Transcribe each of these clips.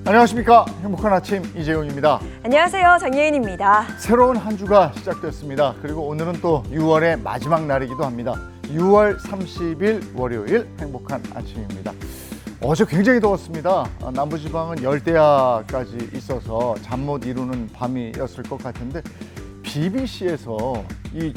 안녕하십니까. 행복한 아침 이재훈입니다. 안녕하세요. 장예인입니다. 새로운 한 주가 시작됐습니다. 그리고 오늘은 또 6월의 마지막 날이기도 합니다. 6월 30일 월요일 행복한 아침입니다. 어제 굉장히 더웠습니다. 남부지방은 열대야까지 있어서 잠 못 이루는 밤이었을 것 같은데 BBC에서 이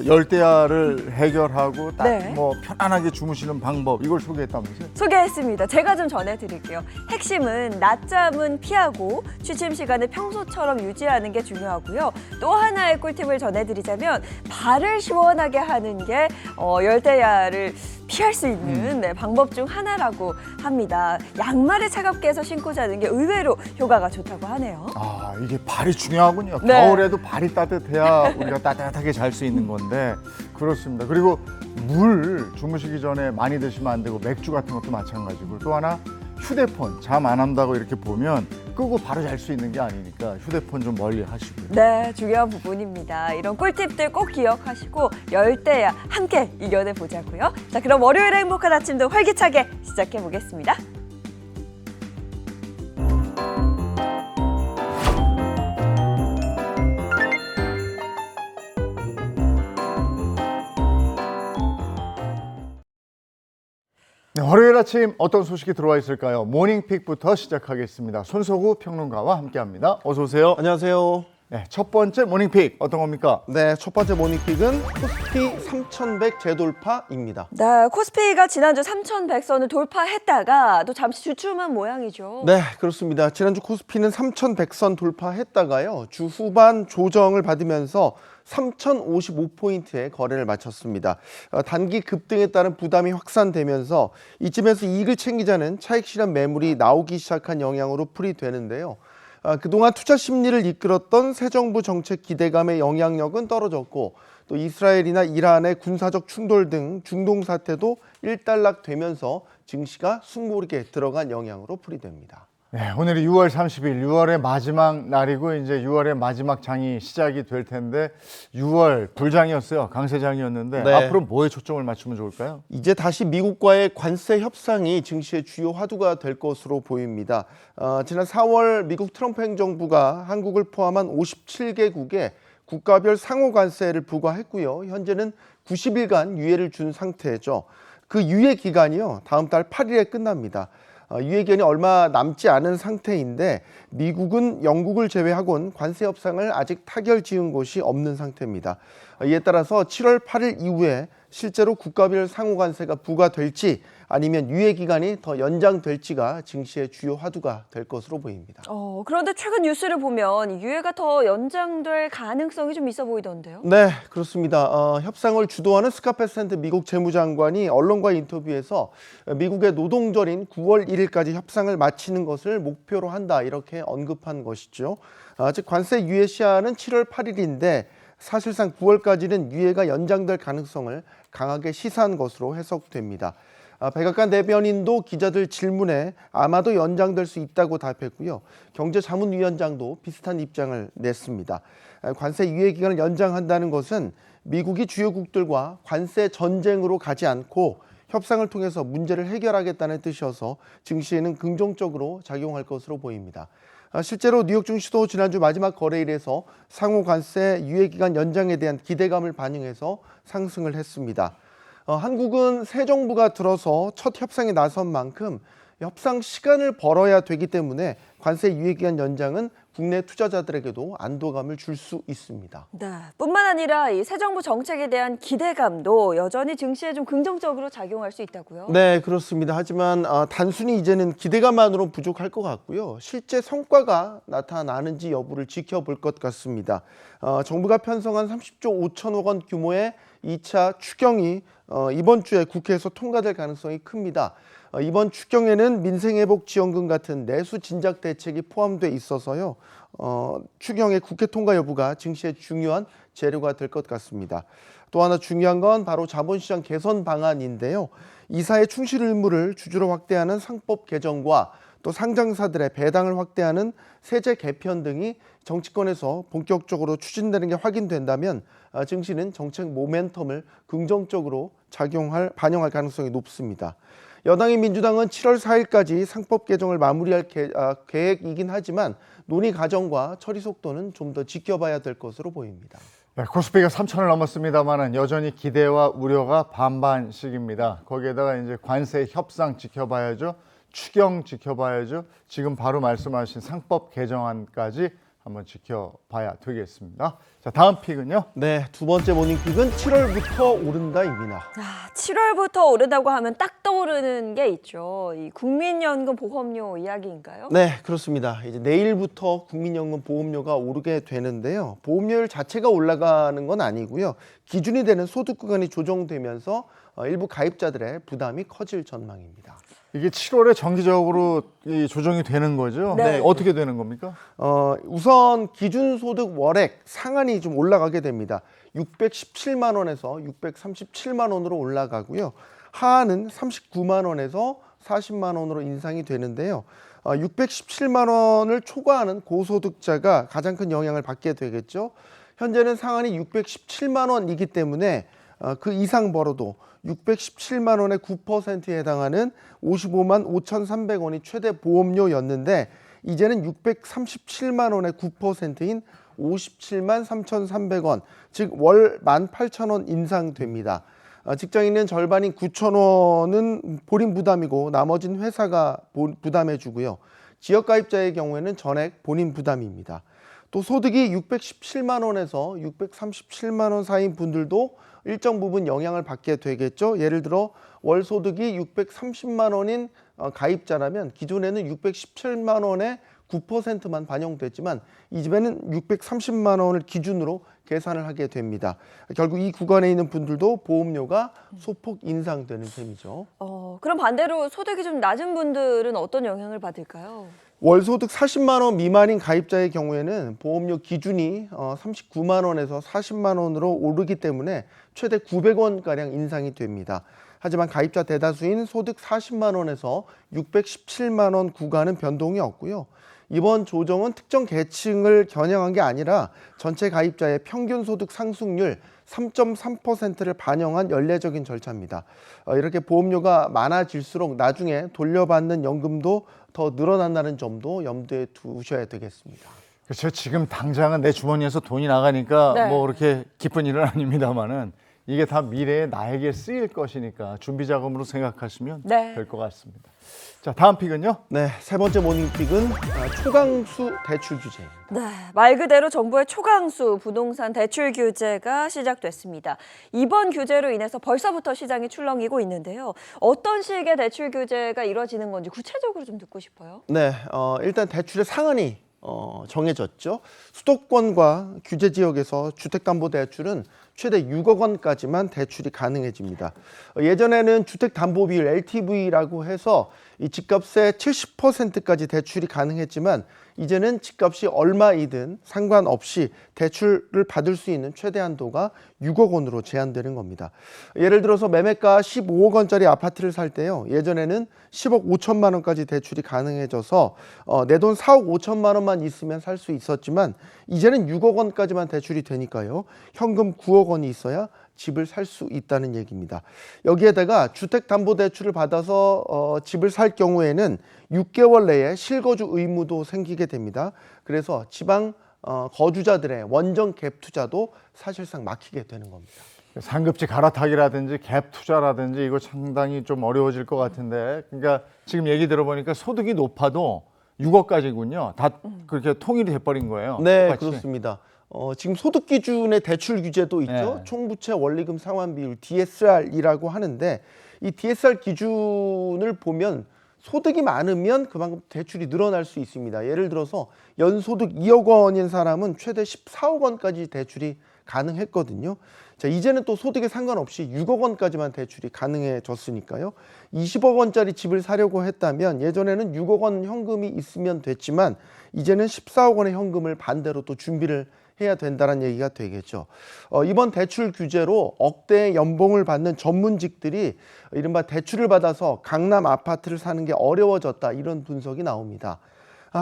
열대야를 해결하고 딱 네. 편안하게 주무시는 방법 이걸 소개했다면서요? 소개했습니다. 제가 좀 전해드릴게요. 핵심은 낮잠은 피하고 취침 시간을 평소처럼 유지하는 게 중요하고요. 또 하나의 꿀팁을 전해드리자면 발을 시원하게 하는 게 열대야를 피할 수 있는 방법 중 하나라고 합니다. 양말을 차갑게 해서 신고 자는 게 의외로 효과가 좋다고 하네요. 아, 이게 발이 중요하군요. 네. 겨울에도 발이 따뜻해야 우리가 따뜻하게 잘 수 있는 건데 그렇습니다. 그리고 물 주무시기 전에 많이 드시면 안 되고 맥주 같은 것도 마찬가지고 또 하나 휴대폰 잠 안 한다고 이렇게 보면 끄고 바로 잘 수 있는 게 아니니까 휴대폰 좀 멀리 하시고요. 네, 중요한 부분입니다. 이런 꿀팁들 꼭 기억하시고 열대야 함께 이겨내 보자고요. 자, 그럼 월요일의 행복한 아침도 활기차게 시작해 보겠습니다. 네, 월요일 아침 어떤 소식이 들어와 있을까요? 모닝픽부터 시작하겠습니다. 손석우 평론가와 함께합니다. 어서 오세요. 안녕하세요. 네, 첫 번째 모닝픽 어떤 겁니까? 네, 첫 번째 모닝픽은 코스피 3,100 재돌파입니다. 네, 코스피가 지난주 3,100선을 돌파했다가 또 잠시 주춤한 모양이죠. 네, 그렇습니다. 지난주 코스피는 3,100선 돌파했다가요. 주 후반 조정을 받으면서 3,055포인트의 거래를 마쳤습니다. 단기 급등에 따른 부담이 확산되면서 이쯤에서 이익을 챙기자는 차익 실현 매물이 나오기 시작한 영향으로 풀이되는데요. 그동안 투자 심리를 이끌었던 새 정부 정책 기대감의 영향력은 떨어졌고 또 이스라엘이나 이란의 군사적 충돌 등 중동 사태도 일단락되면서 증시가 숨고르게 들어간 영향으로 풀이됩니다. 네, 오늘이 6월 30일, 6월의 마지막 날이고 이제 6월의 마지막 장이 시작이 될 텐데 6월 불장이었어요. 강세장이었는데 네. 앞으로 뭐에 초점을 맞추면 좋을까요? 이제 다시 미국과의 관세 협상이 증시의 주요 화두가 될 것으로 보입니다. 지난 4월 미국 트럼프 행정부가 한국을 포함한 57개국에 국가별 상호 관세를 부과했고요. 현재는 90일간 유예를 준 상태죠. 그 유예 기간이요. 다음 달 8일에 끝납니다. 유예 기간이 얼마 남지 않은 상태인데 미국은 영국을 제외하고는 관세 협상을 아직 타결 지은 곳이 없는 상태입니다. 이에 따라서 7월 8일 이후에 실제로 국가별 상호 관세가 부과될지 아니면 유예 기간이 더 연장될지가 증시의 주요 화두가 될 것으로 보입니다. 그런데 최근 뉴스를 보면 유예가 더 연장될 가능성이 좀 있어 보이던데요. 네, 그렇습니다. 협상을 주도하는 스캇 베센트 미국 재무장관이 언론과 인터뷰에서 미국의 노동절인 9월 1일까지 협상을 마치는 것을 목표로 한다 이렇게 언급한 것이죠. 즉 관세 유예 시한은 7월 8일인데 사실상 9월까지는 유예가 연장될 가능성을 강하게 시사한 것으로 해석됩니다. 백악관 대변인도 기자들 질문에 아마도 연장될 수 있다고 답했고요. 경제자문위원장도 비슷한 입장을 냈습니다. 관세 유예 기간을 연장한다는 것은 미국이 주요국들과 관세 전쟁으로 가지 않고 협상을 통해서 문제를 해결하겠다는 뜻이어서 증시에는 긍정적으로 작용할 것으로 보입니다. 실제로 뉴욕 증시도 지난주 마지막 거래일에서 상호 관세 유예 기간 연장에 대한 기대감을 반영해서 상승을 했습니다. 한국은 새 정부가 들어서 첫 협상에 나선 만큼 협상 시간을 벌어야 되기 때문에 관세 유예 기간 연장은 국내 투자자들에게도 안도감을 줄 수 있습니다. 네, 뿐만 아니라 이 새 정부 정책에 대한 기대감도 여전히 증시에 좀 긍정적으로 작용할 수 있다고요? 네, 그렇습니다. 하지만 단순히 이제는 기대감만으로 부족할 것 같고요. 실제 성과가 나타나는지 여부를 지켜볼 것 같습니다. 정부가 편성한 30조 5천억 원 규모의 2차 추경이 이번 주에 국회에서 통과될 가능성이 큽니다. 이번 추경에는 민생회복지원금 같은 내수 진작 대책이 포함돼 있어서요. 추경의 국회 통과 여부가 증시의 중요한 재료가 될 것 같습니다. 또 하나 중요한 건 바로 자본시장 개선 방안인데요. 이사의 충실 의무를 주주로 확대하는 상법 개정과 또 상장사들의 배당을 확대하는 세제 개편 등이 정치권에서 본격적으로 추진되는 게 확인된다면 증시는 정책 모멘텀을 긍정적으로 반영할 가능성이 높습니다. 여당인 민주당은 7월 4일까지 상법 개정을 마무리할 계획이긴 하지만 논의 과정과 처리 속도는 좀 더 지켜봐야 될 것으로 보입니다. 네, 코스피가 3천을 넘었습니다만은 여전히 기대와 우려가 반반씩입니다. 거기에다가 이제 관세 협상 지켜봐야죠. 추경 지켜봐야죠. 지금 바로 말씀하신 상법 개정안까지 한번 지켜봐야 되겠습니다. 자, 다음 픽은요. 네, 두 번째 모닝픽은 7월부터 오른다입니다. 7월부터 오른다고 하면 딱 떠오르는 게 있죠. 이 국민연금 보험료 이야기인가요? 네, 그렇습니다. 이제 내일부터 국민연금 보험료가 오르게 되는데요. 보험료율 자체가 올라가는 건 아니고요. 기준이 되는 소득 구간이 조정되면서 일부 가입자들의 부담이 커질 전망입니다. 이게 7월에 정기적으로 이 조정이 되는 거죠? 네. 어떻게 되는 겁니까? 우선 기준소득 월액 상한이 좀 올라가게 됩니다. 617만 원에서 637만 원으로 올라가고요. 하한은 39만 원에서 40만 원으로 인상이 되는데요. 617만 원을 초과하는 고소득자가 가장 큰 영향을 받게 되겠죠. 현재는 상한이 617만 원이기 때문에 그 이상 벌어도 617만 원의 9%에 해당하는 55만 5,300원이 최대 보험료였는데 이제는 637만 원의 9%인 57만 3,300원, 즉 월 18,000원 인상됩니다. 직장인은 절반인 9,000원은 본인 부담이고 나머지는 회사가 부담해 주고요. 지역가입자의 경우에는 전액 본인 부담입니다. 또 소득이 617만 원에서 637만 원 사이인 분들도 일정 부분 영향을 받게 되겠죠. 예를 들어 월 소득이 630만 원인 가입자라면 기존에는 617만 원의 9%만 반영됐지만 이 집에는 630만 원을 기준으로 계산을 하게 됩니다. 결국 이 구간에 있는 분들도 보험료가 소폭 인상되는 셈이죠. 그럼 반대로 소득이 좀 낮은 분들은 어떤 영향을 받을까요? 월소득 40만 원 미만인 가입자의 경우에는 보험료 기준이 39만 원에서 40만 원으로 오르기 때문에 최대 900원가량 인상이 됩니다. 하지만 가입자 대다수인 소득 40만 원에서 617만 원 구간은 변동이 없고요. 이번 조정은 특정 계층을 겨냥한 게 아니라 전체 가입자의 평균 소득 상승률 3.3%를 반영한 연례적인 절차입니다. 이렇게 보험료가 많아질수록 나중에 돌려받는 연금도 더 늘어난다는 점도 염두에 두셔야 되겠습니다. 그렇죠. 지금 당장은 내 주머니에서 돈이 나가니까 네. 뭐 그렇게 기쁜 일은 아닙니다만은 이게 다 미래에 나에게 쓰일 것이니까 준비 자금으로 생각하시면 네. 될 것 같습니다. 자, 다음 픽은요. 네, 세 번째 모닝픽은 초강수 대출 규제입니다. 네, 말 그대로 정부의 초강수 부동산 대출 규제가 시작됐습니다. 이번 규제로 인해서 벌써부터 시장이 출렁이고 있는데요. 어떤 식의 대출 규제가 이루어지는 건지 구체적으로 좀 듣고 싶어요. 네, 일단 대출의 상한이 정해졌죠. 수도권과 규제 지역에서 주택담보대출은 최대 6억 원까지만 대출이 가능해집니다. 예전에는 주택담보비율 LTV라고 해서 이 집값의 70%까지 대출이 가능했지만 이제는 집값이 얼마이든 상관없이 대출을 받을 수 있는 최대 한도가 6억 원으로 제한되는 겁니다. 예를 들어서 매매가 15억 원짜리 아파트를 살 때요. 예전에는 10억 5천만 원까지 대출이 가능해져서 내 돈 4억 5천만 원만 있으면 살 수 있었지만 이제는 6억 원까지만 대출이 되니까요. 현금 9억 원이 있어야 집을 살 수 있다는 얘기입니다. 여기에다가 주택담보대출을 받아서 집을 살 경우에는 6개월 내에 실거주 의무도 생기게 됩니다. 그래서 지방 거주자들의 원정 갭 투자도 사실상 막히게 되는 겁니다. 상급지 갈아타기라든지 갭 투자라든지 이거 상당히 좀 어려워질 것 같은데, 그러니까 지금 얘기 들어보니까 소득이 높아도 6억까지군요. 다 그렇게 통일이 돼버린 거예요. 네, 똑같이. 그렇습니다. 지금 소득 기준의 대출 규제도 있죠. 네. 총부채 원리금 상환 비율 DSR이라고 하는데 이 DSR 기준을 보면 소득이 많으면 그만큼 대출이 늘어날 수 있습니다. 예를 들어서 연소득 2억 원인 사람은 최대 14억 원까지 대출이 가능했거든요. 자, 이제는 또 소득에 상관없이 6억 원까지만 대출이 가능해졌으니까요. 20억 원짜리 집을 사려고 했다면 예전에는 6억 원 현금이 있으면 됐지만 이제는 14억 원의 현금을 반대로 또 준비를 해야 된다는 얘기가 되겠죠. 이번 대출 규제로 억대의 연봉을 받는 전문직들이 이른바 대출을 받아서 강남 아파트를 사는 게 어려워졌다, 이런 분석이 나옵니다.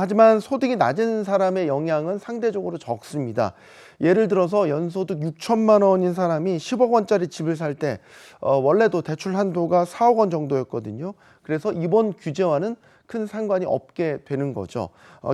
하지만 소득이 낮은 사람의 영향은 상대적으로 적습니다. 예를 들어서 연소득 6천만 원인 사람이 10억 원짜리 집을 살 때 원래도 대출 한도가 4억 원 정도였거든요. 그래서 이번 규제와는 큰 상관이 없게 되는 거죠.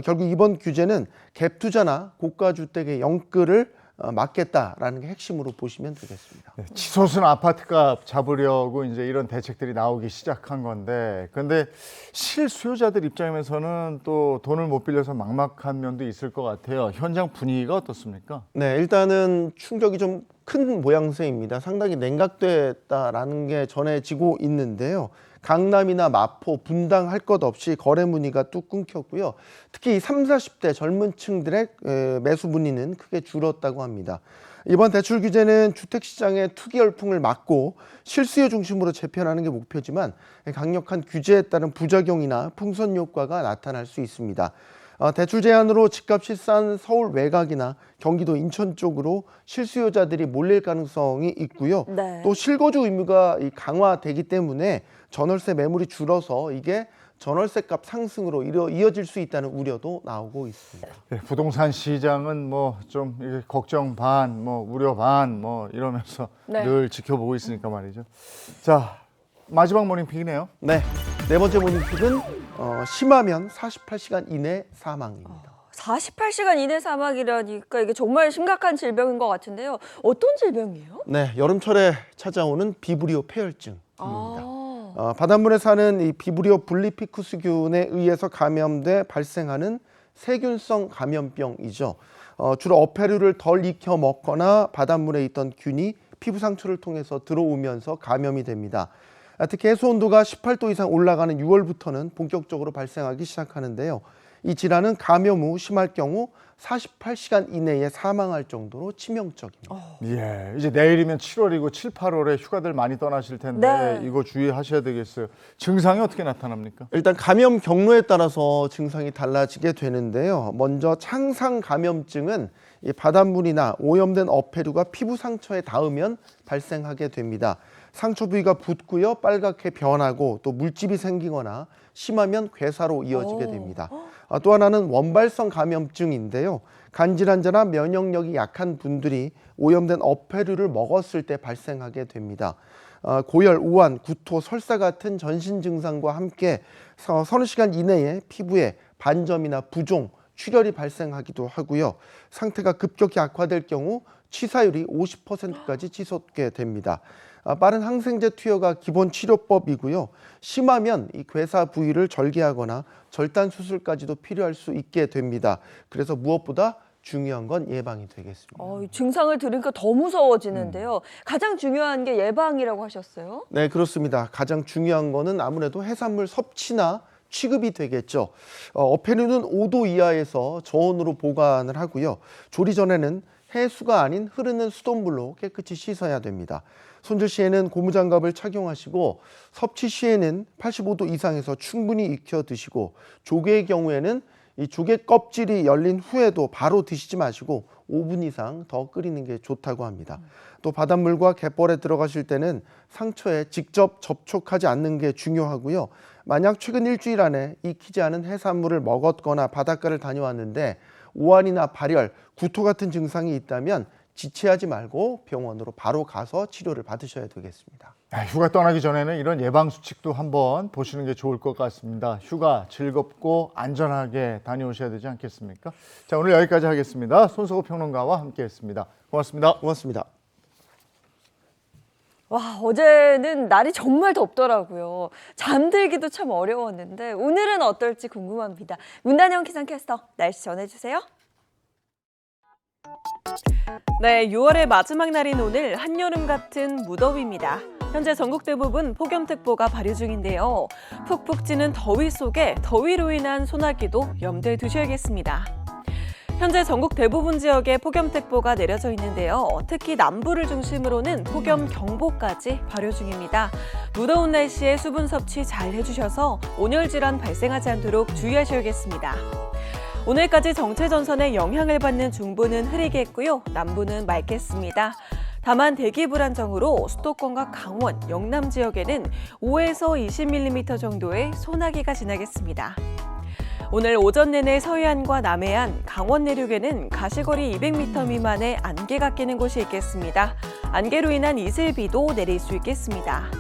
결국 이번 규제는 갭 투자나 고가 주택의 영끌을 막겠다라는 게 핵심으로 보시면 되겠습니다. 네, 치솟은 아파트값 잡으려고 이제 이런 대책들이 나오기 시작한 건데, 근데 실수요자들 입장에서는 또 돈을 못 빌려서 막막한 면도 있을 것 같아요. 현장 분위기가 어떻습니까? 네, 일단은 충격이 좀 큰 모양새입니다. 상당히 냉각됐다라는 게 전해지고 있는데요. 강남이나 마포, 분당 할 것 없이 거래 문의가 뚝 끊겼고요. 특히 30, 40대 젊은 층들의 매수 문의는 크게 줄었다고 합니다. 이번 대출 규제는 주택시장의 투기 열풍을 막고 실수요 중심으로 재편하는 게 목표지만 강력한 규제에 따른 부작용이나 풍선 효과가 나타날 수 있습니다. 대출 제한으로 집값이 싼 서울 외곽이나 경기도 인천 쪽으로 실수요자들이 몰릴 가능성이 있고요. 네. 또 실거주 의무가 강화되기 때문에 전월세 매물이 줄어서 이게 전월세 값 상승으로 이어질 수 있다는 우려도 나오고 있습니다. 네, 부동산 시장은 뭐 좀 걱정 반, 뭐 우려 반, 뭐 이러면서 네. 늘 지켜보고 있으니까 말이죠. 자, 마지막 모닝픽이네요. 네, 네 번째 모닝픽은 심하면 48시간 이내 사망입니다. 48시간 이내 사망이라니까 이게 정말 심각한 질병인 것 같은데요. 어떤 질병이에요? 네, 여름철에 찾아오는 비브리오 폐혈증입니다. 아, 바닷물에 사는 이 비브리오 블리피쿠스균에 의해서 감염돼 발생하는 세균성 감염병이죠. 주로 어패류를 덜 익혀 먹거나 바닷물에 있던 균이 피부 상처를 통해서 들어오면서 감염이 됩니다. 특히 해수 온도가 18도 이상 올라가는 6월부터는 본격적으로 발생하기 시작하는데요. 이 질환은 감염 후 심할 경우 48시간 이내에 사망할 정도로 치명적입니다. 예, 이제 내일이면 7월이고 7, 8월에 휴가들 많이 떠나실 텐데 네. 이거 주의하셔야 되겠어요. 증상이 어떻게 나타납니까? 일단 감염 경로에 따라서 증상이 달라지게 되는데요. 먼저 창상 감염증은 이 바닷물이나 오염된 어패류가 피부 상처에 닿으면 발생하게 됩니다. 상처 부위가 붓고요, 빨갛게 변하고 또 물집이 생기거나 심하면 괴사로 이어지게 됩니다. 또 하나는 원발성 감염증인데요. 간질환자나 면역력이 약한 분들이 오염된 어패류를 먹었을 때 발생하게 됩니다. 고열, 우한, 구토, 설사 같은 전신 증상과 함께 서너 시간 이내에 피부에 반점이나 부종, 출혈이 발생하기도 하고요. 상태가 급격히 악화될 경우 치사율이 50%까지 치솟게 됩니다. 빠른 항생제 투여가 기본 치료법이고요. 심하면 이 괴사 부위를 절개하거나 절단 수술까지도 필요할 수 있게 됩니다. 그래서 무엇보다 중요한 건 예방이 되겠습니다. 이 증상을 들으니까 더 무서워지는데요. 가장 중요한 게 예방이라고 하셨어요? 네, 그렇습니다. 가장 중요한 거는 아무래도 해산물 섭취나 취급이 되겠죠. 어패류는 5도 이하에서 저온으로 보관을 하고요. 조리 전에는 해수가 아닌 흐르는 수돗물로 깨끗이 씻어야 됩니다. 손질 시에는 고무장갑을 착용하시고 섭취 시에는 85도 이상에서 충분히 익혀 드시고 조개의 경우에는 이 조개 껍질이 열린 후에도 바로 드시지 마시고 5분 이상 더 끓이는 게 좋다고 합니다. 또 바닷물과 갯벌에 들어가실 때는 상처에 직접 접촉하지 않는 게 중요하고요. 만약 최근 일주일 안에 익히지 않은 해산물을 먹었거나 바닷가를 다녀왔는데 오한이나 발열, 구토 같은 증상이 있다면 지체하지 말고 병원으로 바로 가서 치료를 받으셔야 되겠습니다. 휴가 떠나기 전에는 이런 예방 수칙도 한번 보시는 게 좋을 것 같습니다. 휴가 즐겁고 안전하게 다녀오셔야 되지 않겠습니까? 자, 오늘 여기까지 하겠습니다. 손석호 평론가와 함께했습니다. 고맙습니다. 고맙습니다. 와, 어제는 날이 정말 덥더라고요. 잠들기도 참 어려웠는데 오늘은 어떨지 궁금합니다. 문단영 기상캐스터, 날씨 전해주세요. 네, 6월의 마지막 날인 오늘 한여름 같은 무더위입니다. 현재 전국 대부분 폭염특보가 발효 중인데요. 푹푹 찌는 더위 속에 더위로 인한 소나기도 염두에 두셔야겠습니다. 현재 전국 대부분 지역에 폭염특보가 내려져 있는데요. 특히 남부를 중심으로는 폭염경보까지 발효 중입니다. 무더운 날씨에 수분 섭취 잘 해주셔서 온열 질환 발생하지 않도록 주의하셔야겠습니다. 오늘까지 정체전선의 영향을 받는 중부는 흐리겠고요. 남부는 맑겠습니다. 다만 대기 불안정으로 수도권과 강원, 영남 지역에는 5에서 20mm 정도의 소나기가 지나겠습니다. 오늘 오전 내내 서해안과 남해안, 강원 내륙에는 가시거리 200m 미만의 안개가 끼는 곳이 있겠습니다. 안개로 인한 이슬비도 내릴 수 있겠습니다.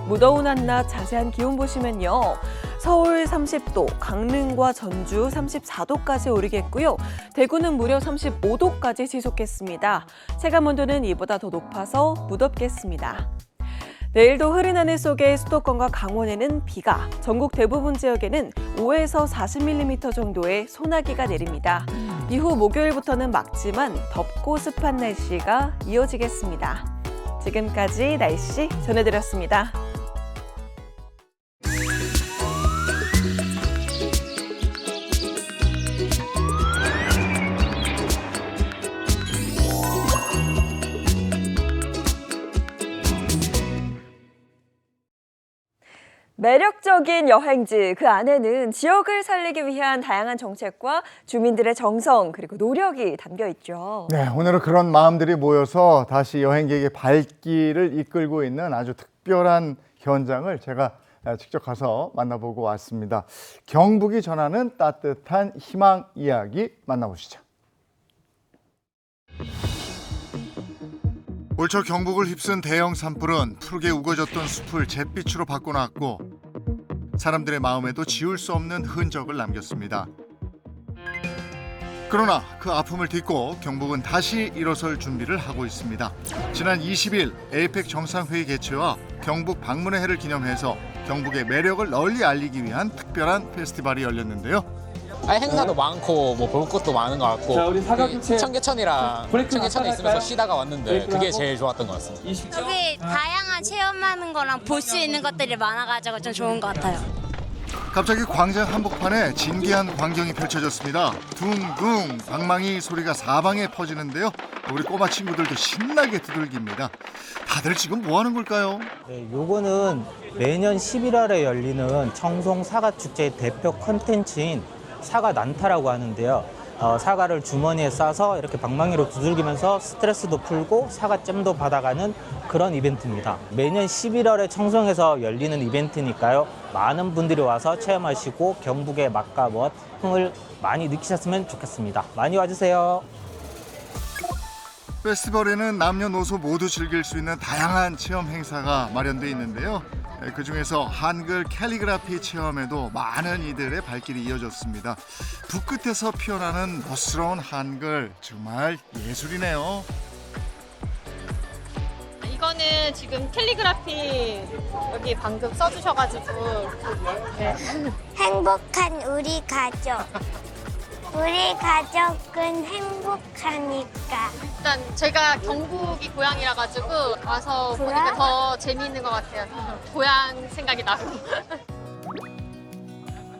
무더운 한낮 자세한 기온 보시면요. 서울 30도, 강릉과 전주 34도까지 오르겠고요. 대구는 무려 35도까지 지속했습니다. 체감온도는 이보다 더 높아서 무덥겠습니다. 내일도 흐린 하늘 속에 수도권과 강원에는 비가, 전국 대부분 지역에는 5에서 40mm 정도의 소나기가 내립니다. 이후 목요일부터는 맑지만 덥고 습한 날씨가 이어지겠습니다. 지금까지 날씨 전해드렸습니다. 매력적인 여행지, 그 안에는 지역을 살리기 위한 다양한 정책과 주민들의 정성 그리고 노력이 담겨 있죠. 네, 오늘은 그런 마음들이 모여서 다시 여행객의 발길을 이끌고 있는 아주 특별한 현장을 제가 직접 가서 만나보고 왔습니다. 경북이 전하는 따뜻한 희망 이야기 만나보시죠. 올초 경북을 휩쓴 대형 산불은 푸르게 우거졌던 숲을 잿빛으로 바꿔놨고 사람들의 마음에도 지울 수 없는 흔적을 남겼습니다. 그러나 그 아픔을 딛고 경북은 다시 일어설 준비를 하고 있습니다. 지난 20일 에이펙 정상회의 개최와 경북 방문의 해를 기념해서 경북의 매력을 널리 알리기 위한 특별한 페스티벌이 열렸는데요. 행사도 많고 뭐 볼 것도 많은 것 같고 자, 우리 사각지체 청계천에 있으면서 쉬다가 왔는데 브레이크 그게 하고. 제일 좋았던 것 같습니다. 여기 다양한 체험하는 거랑 볼 수 있는 것들이 많아가지고 좀 좋은 것 같아요. 갑자기 광장 한복판에 진기한 광경이 펼쳐졌습니다. 둥둥 방망이 소리가 사방에 퍼지는데요. 우리 꼬마 친구들도 신나게 두들깁니다. 다들 지금 뭐 하는 걸까요? 네, 요거는 매년 11월에 열리는 청송 사과축제의 대표 콘텐츠인 사과 난타라고 하는데요. 사과를 주머니에 싸서 이렇게 방망이로 두들기면서 스트레스도 풀고 사과잼도 받아가는 그런 이벤트입니다. 매년 11월에 청송에서 열리는 이벤트니까요. 많은 분들이 와서 체험하시고 경북의 맛과 멋, 흥을 많이 느끼셨으면 좋겠습니다. 많이 와주세요. 페스티벌에는 남녀노소 모두 즐길 수 있는 다양한 체험 행사가 마련돼 있는데요. 그중에서 한글 캘리그라피 체험에도 많은 이들의 발길이 이어졌습니다. 붓끝에서 피어나는 멋스러운 한글, 정말 예술이네요. 이거는 지금 캘리그라피 여기 방금 써주셔가지고 네. 행복한 우리 가족. 우리 가족은 행복하니까. 일단 제가 경북이 고향이라 가지고 와서 보니까 더 재미있는 것 같아요. 고향 생각이 나고.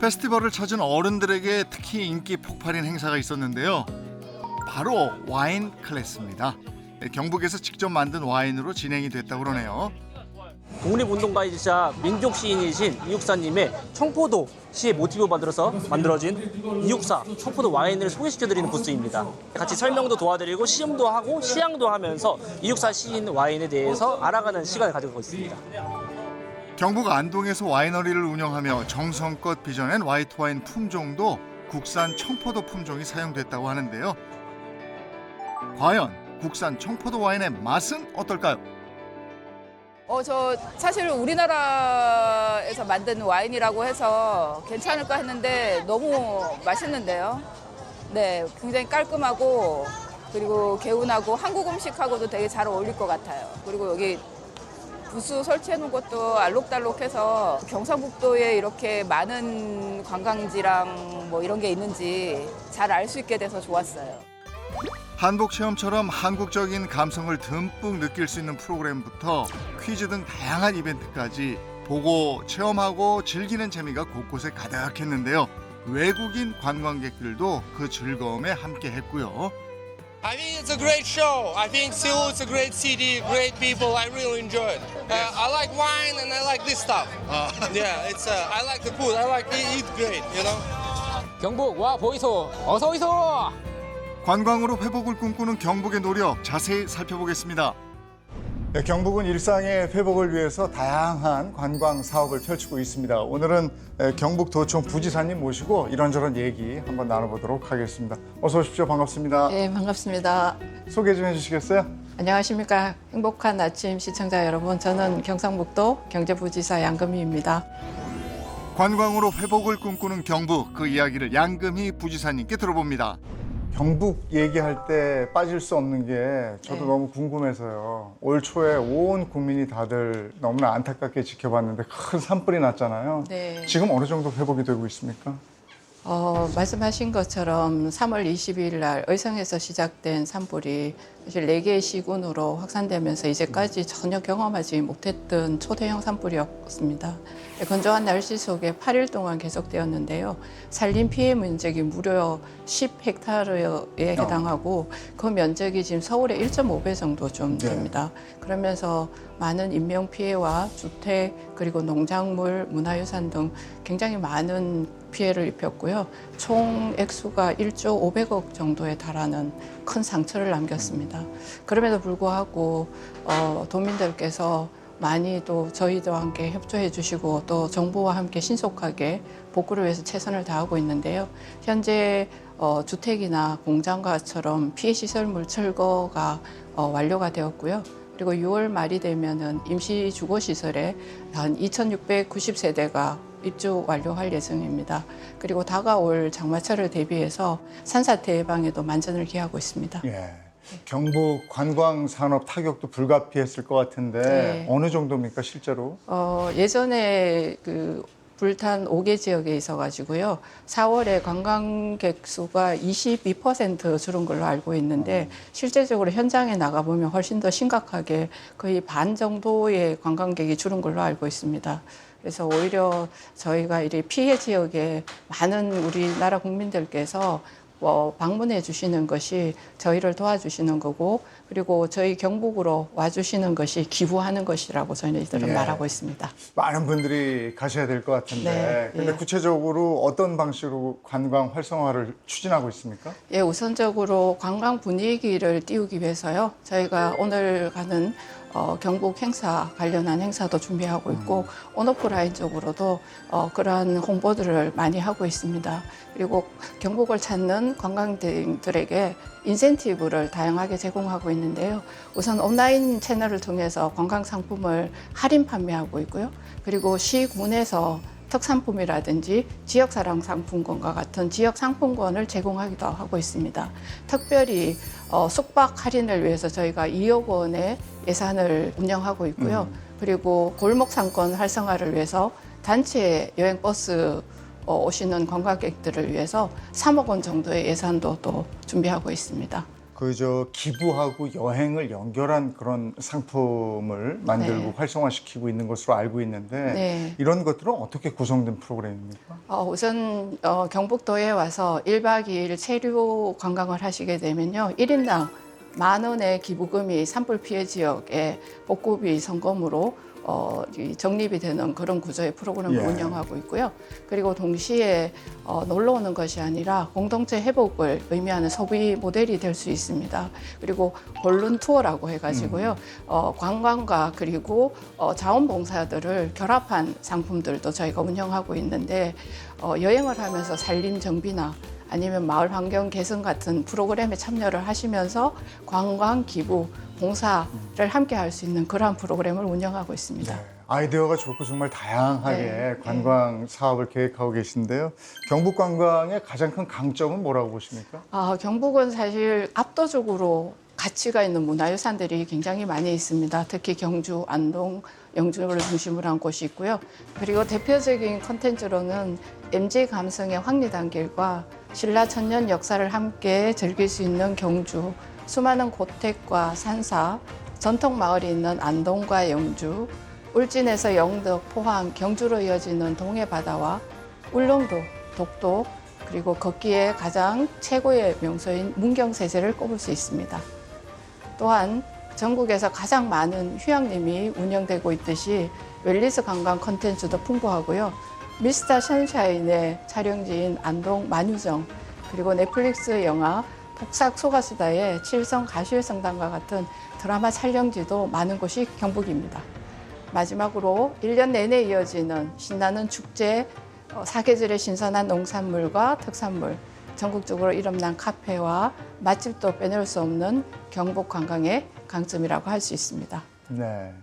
페스티벌을 찾은 어른들에게 특히 인기 폭발인 행사가 있었는데요. 바로 와인 클래스입니다. 경북에서 직접 만든 와인으로 진행이 됐다고 그러네요. 독립운동가이자 민족 시인이신 이육사님의 청포도 시의 모티브 만들어서 만들어진 이육사 청포도 와인을 소개시켜드리는 부스입니다. 같이 설명도 도와드리고 시음도 하고 시향도 하면서 이육사 시인 와인에 대해서 알아가는 시간을 가지고 있습니다. 경북 안동에서 와이너리를 운영하며 정성껏 빚어낸 화이트 와인 품종도 국산 청포도 품종이 사용됐다고 하는데요. 과연 국산 청포도 와인의 맛은 어떨까요? 저 사실 우리나라에서 만든 와인이라고 해서 괜찮을까 했는데 너무 맛있는데요. 네, 굉장히 깔끔하고 그리고 개운하고 한국 음식하고도 되게 잘 어울릴 것 같아요. 그리고 여기 부스 설치해 놓은 것도 알록달록해서 경상북도에 이렇게 많은 관광지랑 뭐 이런 게 있는지 잘 알 수 있게 돼서 좋았어요. 한복 체험처럼 한국적인 감성을 듬뿍 느낄 수 있는 프로그램부터 퀴즈 등 다양한 이벤트까지 보고 체험하고 즐기는 재미가 곳곳에 가득했는데요. 외국인 관광객들도 그 즐거움에 함께했고요. I think it's a great show. I think Seoul is a great city, great people. I really enjoy it. I like wine and I like this stuff. Yeah, it's. I like the food. I like eat great. You know. 경북 와 보이소 어서 오이소. 관광으로 회복을 꿈꾸는 경북의 노력 자세히 살펴보겠습니다. 네, 경북은 일상의 회복을 위해서 다양한 관광 사업을 펼치고 있습니다. 오늘은 경북도청 부지사님 모시고 이런저런 얘기 한번 나눠보도록 하겠습니다. 어서 오십시오. 반갑습니다. 네, 반갑습니다. 소개 좀 해주시겠어요? 안녕하십니까. 행복한 아침 시청자 여러분. 저는 경상북도 경제부지사 양금희입니다. 관광으로 회복을 꿈꾸는 경북, 그 이야기를 양금희 부지사님께 들어봅니다. 경북 얘기할 때 빠질 수 없는 게 저도 네. 너무 궁금해서요. 올 초에 온 국민이 다들 너무나 안타깝게 지켜봤는데 큰 산불이 났잖아요. 네. 지금 어느 정도 회복이 되고 있습니까? 말씀하신 것처럼 3월 22일 날 의성에서 시작된 산불이 사실 4개의 시군으로 확산되면서 이제까지 전혀 경험하지 못했던 초대형 산불이었습니다. 건조한 날씨 속에 8일 동안 계속되었는데요. 산림 피해 면적이 무려 10헥타르에 해당하고 그 면적이 지금 서울의 1.5배 정도 좀 됩니다. 그러면서 많은 인명 피해와 주택 그리고 농작물, 문화유산 등 굉장히 많은 피해를 입혔고요. 총 액수가 1조 500억 정도에 달하는 큰 상처를 남겼습니다. 그럼에도 불구하고 도민들께서 많이 또 저희와 함께 협조해 주시고 또 정부와 함께 신속하게 복구를 위해서 최선을 다하고 있는데요. 현재 주택이나 공장과처럼 피해 시설물 철거가 완료가 되었고요. 그리고 6월 말이 되면은 임시 주거 시설에 한 2,690세대가 입주 완료할 예정입니다. 그리고 다가올 장마철을 대비해서 산사태 예방에도 만전을 기하고 있습니다. 예. 경북 관광 산업 타격도 불가피했을 것 같은데 네. 어느 정도입니까 실제로? 예전에 그 불탄 5개 지역에 있어가지고요. 4월에 관광객 수가 22% 줄은 걸로 알고 있는데 실제적으로 현장에 나가보면 훨씬 더 심각하게 거의 반 정도의 관광객이 줄은 걸로 알고 있습니다. 그래서 오히려 저희가 이 피해 지역에 많은 우리나라 국민들께서 방문해 주시는 것이 저희를 도와주시는 거고 그리고 저희 경북으로 와주시는 것이 기부하는 것이라고 저희들은 말하고 있습니다. 많은 분들이 가셔야 될 것 같은데 네, 근데 예. 구체적으로 어떤 방식으로 관광 활성화를 추진하고 있습니까? 예, 우선적으로 관광 분위기를 띄우기 위해서요. 저희가 오늘 가는 경북 행사 관련한 행사도 준비하고 있고 온오프라인 쪽으로도 그러한 홍보들을 많이 하고 있습니다. 그리고 경북을 찾는 관광객들에게 인센티브를 다양하게 제공하고 있는데요. 우선 온라인 채널을 통해서 관광 상품을 할인 판매하고 있고요. 그리고 시군에서 특산품이라든지 지역사랑 상품권과 같은 지역 상품권을 제공하기도 하고 있습니다. 특별히 숙박 할인을 위해서 저희가 2억 원의 예산을 운영하고 있고요. 그리고 골목 상권 활성화를 위해서 단체 여행버스 오시는 관광객들을 위해서 3억 원 정도의 예산도 또 준비하고 있습니다. 기부하고 여행을 연결한 그런 상품을 만들고 네. 활성화시키고 있는 것으로 알고 있는데 네. 이런 것들은 어떻게 구성된 프로그램입니까? 우선 경북도에 와서 1박 2일 체류 관광을 하시게 되면요. 1인당 10,000원의 기부금이 산불 피해 지역에 복구비 성금으로 적립이 되는 그런 구조의 프로그램을 예. 운영하고 있고요. 그리고 동시에 놀러 오는 것이 아니라 공동체 회복을 의미하는 소비 모델이 될 수 있습니다. 그리고 볼룬 투어라고 해가지고요. 관광과 그리고 자원봉사들을 결합한 상품들도 저희가 운영하고 있는데 여행을 하면서 산림 정비나 아니면 마을 환경 개선 같은 프로그램에 참여를 하시면서 관광, 기부, 봉사를 함께 할 수 있는 그러한 프로그램을 운영하고 있습니다. 아이디어가 좋고 정말 다양하게 네. 관광 사업을 계획하고 계신데요. 경북 관광의 가장 큰 강점은 뭐라고 보십니까? 경북은 사실 압도적으로 가치가 있는 문화유산들이 굉장히 많이 있습니다. 특히 경주, 안동, 영주를 중심으로 한 곳이 있고요. 그리고 대표적인 콘텐츠로는 MJ 감성의 황리단길과 신라 천년 역사를 함께 즐길 수 있는 경주, 수많은 고택과 산사, 전통 마을이 있는 안동과 영주, 울진에서 영덕, 포항, 경주로 이어지는 동해 바다와 울릉도, 독도, 그리고 걷기에 가장 최고의 명소인 문경세제를 꼽을 수 있습니다. 또한 전국에서 가장 많은 휴양림이 운영되고 있듯이 웰니스 관광 콘텐츠도 풍부하고요. 미스터 션샤인의 촬영지인 안동 만유정, 그리고 넷플릭스 영화 폭삭 소가수다의 칠성 가실성당과 같은 드라마 촬영지도 많은 곳이 경북입니다. 마지막으로 1년 내내 이어지는 신나는 축제, 사계절의 신선한 농산물과 특산물, 전국적으로 이름난 카페와 맛집도 빼놓을 수 없는 경북 관광의 강점이라고 할 수 있습니다. 네.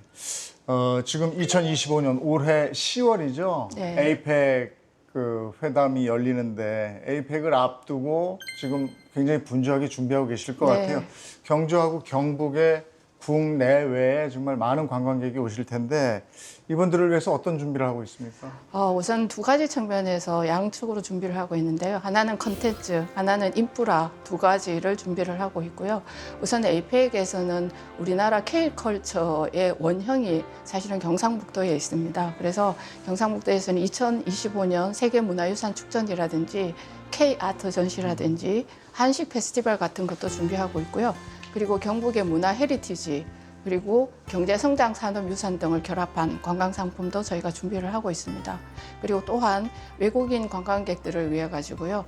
지금 2025년 올해 10월이죠. 네. 에이펙 그 회담이 열리는데 에이펙을 앞두고 지금 굉장히 분주하게 준비하고 계실 것 네. 같아요. 경주하고 경북의 국내외에 정말 많은 관광객이 오실 텐데 이분들을 위해서 어떤 준비를 하고 있습니까? 우선 두 가지 측면에서 양측으로 준비를 하고 있는데요. 하나는 컨텐츠, 하나는 인프라 두 가지를 준비를 하고 있고요. 우선 에이펙에서는 우리나라 K컬처의 원형이 사실은 경상북도에 있습니다. 그래서 경상북도에서는 2025년 세계문화유산 축전이라든지 K아트 전시라든지 한식 페스티벌 같은 것도 준비하고 있고요. 그리고 경북의 문화 헤리티지 그리고 경제성장 산업유산 등을 결합한 관광상품도 저희가 준비를 하고 있습니다. 그리고 또한 외국인 관광객들을 위해 가지고요.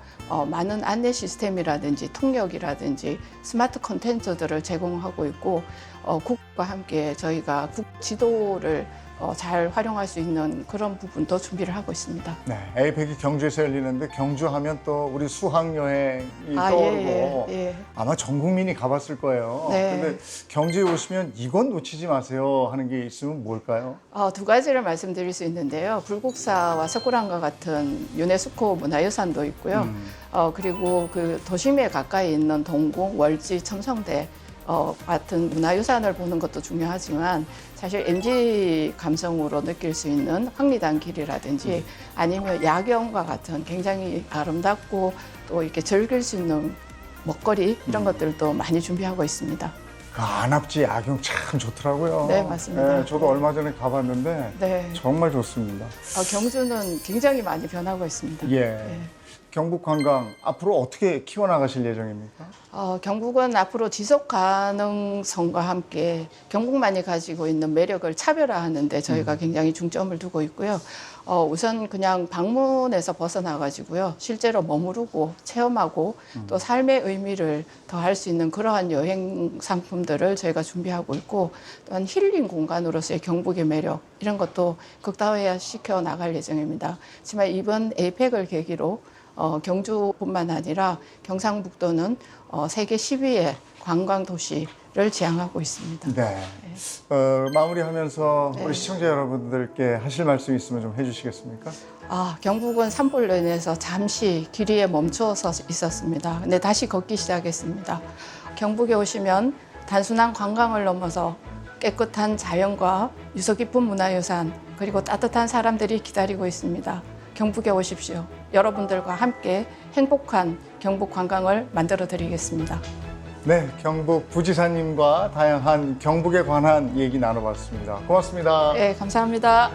많은 안내 시스템이라든지 통역이라든지 스마트 콘텐츠들을 제공하고 있고 국과 함께 저희가 국 지도를 잘 활용할 수 있는 그런 부분도 준비를 하고 있습니다. 네, 에이펙이 경주에서 열리는데 경주하면 또 우리 수학여행이 떠오르고 예. 아마 전 국민이 가봤을 거예요. 네. 근데 경주에 오시면 이건 놓치지 마세요 하는 게 있으면 뭘까요? 두 가지를 말씀드릴 수 있는데요. 불국사와 석굴암과 같은 유네스코 문화유산도 있고요. 그리고 그 도심에 가까이 있는 동궁, 월지, 첨성대 같은 문화유산을 보는 것도 중요하지만 사실 MG 감성으로 느낄 수 있는 황리단 길이라든지 아니면 야경과 같은 굉장히 아름답고 또 이렇게 즐길 수 있는 먹거리 이런 것들도 많이 준비하고 있습니다. 그 안압지 야경 참 좋더라고요. 네, 맞습니다. 네, 저도 얼마 전에 가봤는데 네. 정말 좋습니다. 경주는 굉장히 많이 변하고 있습니다. 예. 네. 경북 관광 앞으로 어떻게 키워나가실 예정입니까? 경북은 앞으로 지속 가능성과 함께 경북만이 가지고 있는 매력을 차별화하는 데 저희가 굉장히 중점을 두고 있고요. 우선 그냥 방문에서 벗어나가지고요. 실제로 머무르고 체험하고 또 삶의 의미를 더할 수 있는 그러한 여행 상품들을 저희가 준비하고 있고 또한 힐링 공간으로서의 경북의 매력 이런 것도 극다화시켜 나갈 예정입니다. 하지만 이번 에이펙을 계기로 경주뿐만 아니라 경상북도는 세계 10위의 관광 도시를 지향하고 있습니다. 네. 마무리하면서 네. 우리 시청자 여러분들께 하실 말씀 있으면 좀 해주시겠습니까? 경북은 산불로 인해서 잠시 길 위에 멈추어서 있었습니다. 근데 다시 걷기 시작했습니다. 경북에 오시면 단순한 관광을 넘어서 깨끗한 자연과 유서 깊은 문화유산 그리고 따뜻한 사람들이 기다리고 있습니다. 경북에 오십시오. 여러분들과 함께 행복한 경북 관광을 만들어 드리겠습니다. 네, 경북 부지사님과 다양한 경북에 관한 얘기 나눠봤습니다. 고맙습니다. 네, 감사합니다.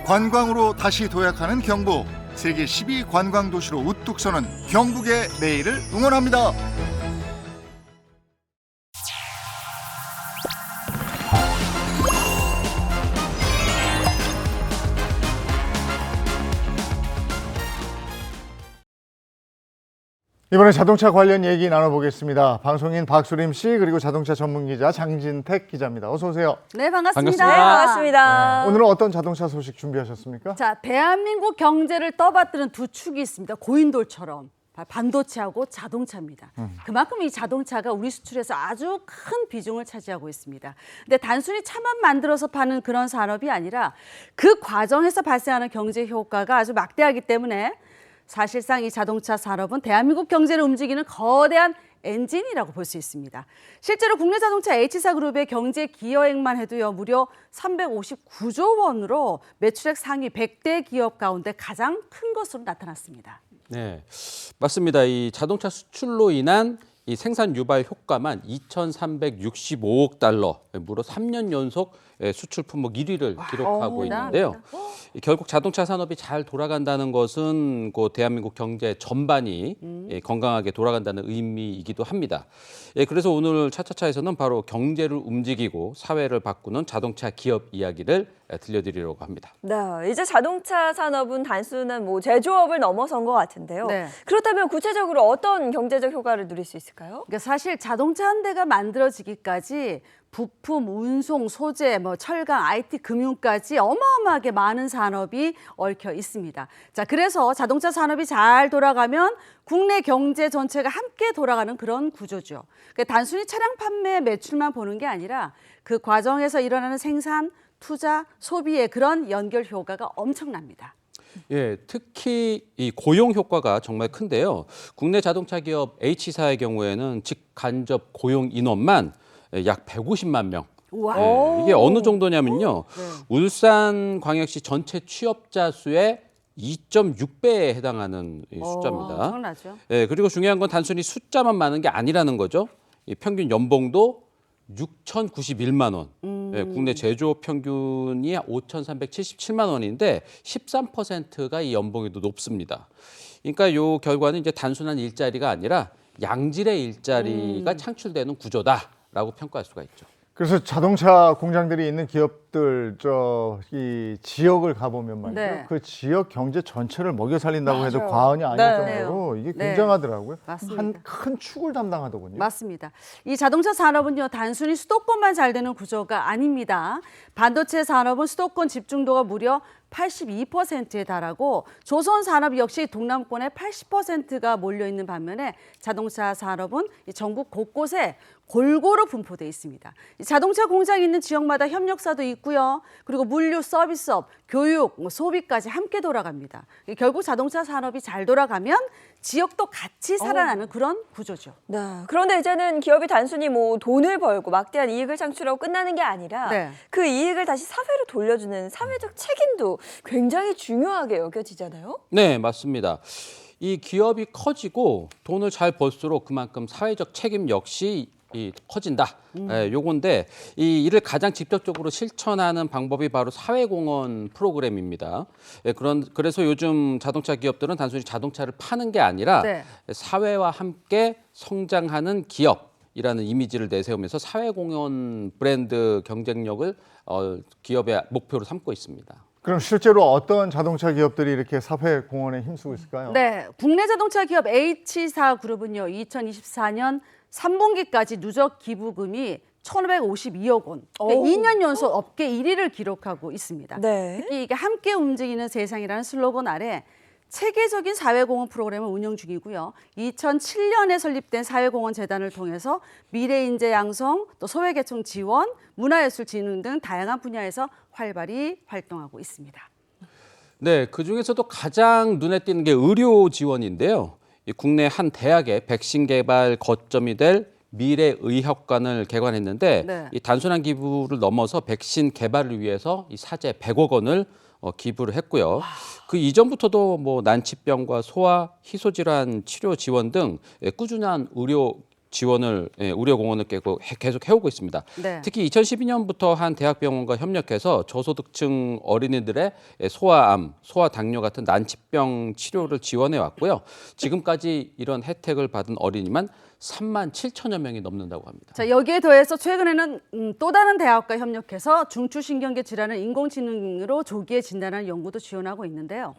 관광으로 다시 도약하는 경북. 세계 10위 관광 도시로 우뚝 서는 경북의 내일을 응원합니다. 이번에 자동차 관련 얘기 나눠보겠습니다. 방송인 박수림 씨 그리고 자동차 전문 기자 장진택 기자입니다. 어서 오세요. 네, 반갑습니다. 반갑습니다. 네, 반갑습니다. 오늘은 어떤 자동차 소식 준비하셨습니까? 자, 대한민국 경제를 떠받드는 두 축이 있습니다. 고인돌처럼 반도체하고 자동차입니다. 그만큼 이 자동차가 우리 수출에서 아주 큰 비중을 차지하고 있습니다. 근데 단순히 차만 만들어서 파는 그런 산업이 아니라 그 과정에서 발생하는 경제 효과가 아주 막대하기 때문에 사실상 이 자동차 산업은 대한민국 경제를 움직이는 거대한 엔진이라고 볼 수 있습니다. 실제로 국내 자동차 H사 그룹의 경제 기여액만 해도요, 무려 359조 원으로 매출액 상위 100대 기업 가운데 가장 큰 것으로 나타났습니다. 네, 맞습니다. 이 자동차 수출로 인한 이 생산 유발 효과만 2,365억 달러, 무려 3년 연속 수출 품목 1위를 기록하고 있는데요. 결국 자동차 산업이 잘 돌아간다는 것은 그 대한민국 경제 전반이 건강하게 돌아간다는 의미이기도 합니다. 그래서 오늘 차차차에서는 바로 경제를 움직이고 사회를 바꾸는 자동차 기업 이야기를 들려드리려고 합니다. 네, 이제 자동차 산업은 단순한 뭐 제조업을 넘어선 것 같은데요. 네. 그렇다면 구체적으로 어떤 경제적 효과를 누릴 수 있을까요? 그러니까 사실 자동차 한 대가 만들어지기까지 부품, 운송, 소재, 뭐 철강, IT, 금융까지 어마어마하게 많은 산업이 얽혀 있습니다. 자, 그래서 자동차 산업이 잘 돌아가면 국내 경제 전체가 함께 돌아가는 그런 구조죠. 그러니까 단순히 차량 판매 매출만 보는 게 아니라 그 과정에서 일어나는 생산, 투자, 소비의 그런 연결 효과가 엄청납니다. 예, 특히 이 고용 효과가 정말 큰데요. 국내 자동차 기업 H사의 경우에는 직간접 고용 인원만 약 150만 명. 이게 어느 정도냐면요. 울산광역시 전체 취업자 수의 2.6배에 해당하는 숫자입니다. 엄청나죠. 그리고 중요한 건 단순히 숫자만 많은 게 아니라는 거죠. 이 평균 연봉도 6,091만 원. 국내 제조업 평균이 5,377만 원인데 13%가 이 연봉이 더 높습니다. 그러니까 이 결과는 이제 단순한 일자리가 아니라 양질의 일자리가 창출되는 구조다라고 평가할 수가 있죠. 그래서 자동차 공장들이 있는 기업들 이 지역을 가보면 말이죠. 네. 그 지역 경제 전체를 먹여 살린다고 해도 맞아요. 과언이 아닐 네. 정도로 이게 네. 굉장하더라고요. 맞습니다. 한 큰 축을 담당하더군요. 맞습니다. 이 자동차 산업은요, 단순히 수도권만 잘 되는 구조가 아닙니다. 반도체 산업은 수도권 집중도가 무려 82%에 달하고 조선 산업 역시 동남권의 80%가 몰려 있는 반면에 자동차 산업은 전국 곳곳에 골고루 분포돼 있습니다. 자동차 공장이 있는 지역마다 협력사도 있고요. 그리고 물류, 서비스업, 교육, 소비까지 함께 돌아갑니다. 결국 자동차 산업이 잘 돌아가면 지역도 같이 살아나는 그런 구조죠. 네. 그런데 이제는 기업이 단순히 뭐 돈을 벌고 막대한 이익을 창출하고 끝나는 게 아니라 네. 그 이익을 다시 사회로 돌려주는 사회적 책임도 굉장히 중요하게 여겨지잖아요. 네, 맞습니다. 이 기업이 커지고 돈을 잘 벌수록 그만큼 사회적 책임 역시 커진다. 요건데 이를 가장 직접적으로 실천하는 방법이 바로 사회공헌 프로그램입니다. 그래서 요즘 자동차 기업들은 단순히 자동차를 파는 게 아니라 네. 사회와 함께 성장하는 기업이라는 이미지를 내세우면서 사회공헌 브랜드 경쟁력을 기업의 목표로 삼고 있습니다. 그럼 실제로 어떤 자동차 기업들이 이렇게 사회 공헌에 힘쓰고 있을까요? 네, 국내 자동차 기업 H사 그룹은요, 2024년 3분기까지 누적 기부금이 1,552억 원, 그러니까 2년 연속 업계 1위를 기록하고 있습니다. 네. 특히 이게 함께 움직이는 세상이라는 슬로건 아래 체계적인 사회공헌 프로그램을 운영 중이고요. 2007년에 설립된 사회공헌재단을 통해서 미래인재 양성, 또 소외계층 지원, 문화예술 진흥 등 다양한 분야에서 활발히 활동하고 있습니다. 네, 그중에서도 가장 눈에 띄는 게 의료 지원인데요. 이 국내 한 대학의 백신 개발 거점이 될 미래의학관을 개관했는데 네. 이 단순한 기부를 넘어서 백신 개발을 위해서 이 사재 100억 원을 기부를 했고요. 그 이전부터도 뭐 난치병과 소아, 희소질환 치료 지원 등 꾸준한 의료 지원을 의료 공헌을 계속 해오고 있습니다. 네. 특히 2012년부터 한 대학병원과 협력해서 저소득층 어린이들의 소아암, 소아당뇨 같은 난치병 치료를 지원해 왔고요. 지금까지 이런 혜택을 받은 어린이만 3만 7천여 명이 넘는다고 합니다. 자, 여기에 더해서 최근에는 또 다른 대학과 협력해서 중추신경계 질환을 인공지능으로 조기에 진단하는 연구도 지원하고 있는데요.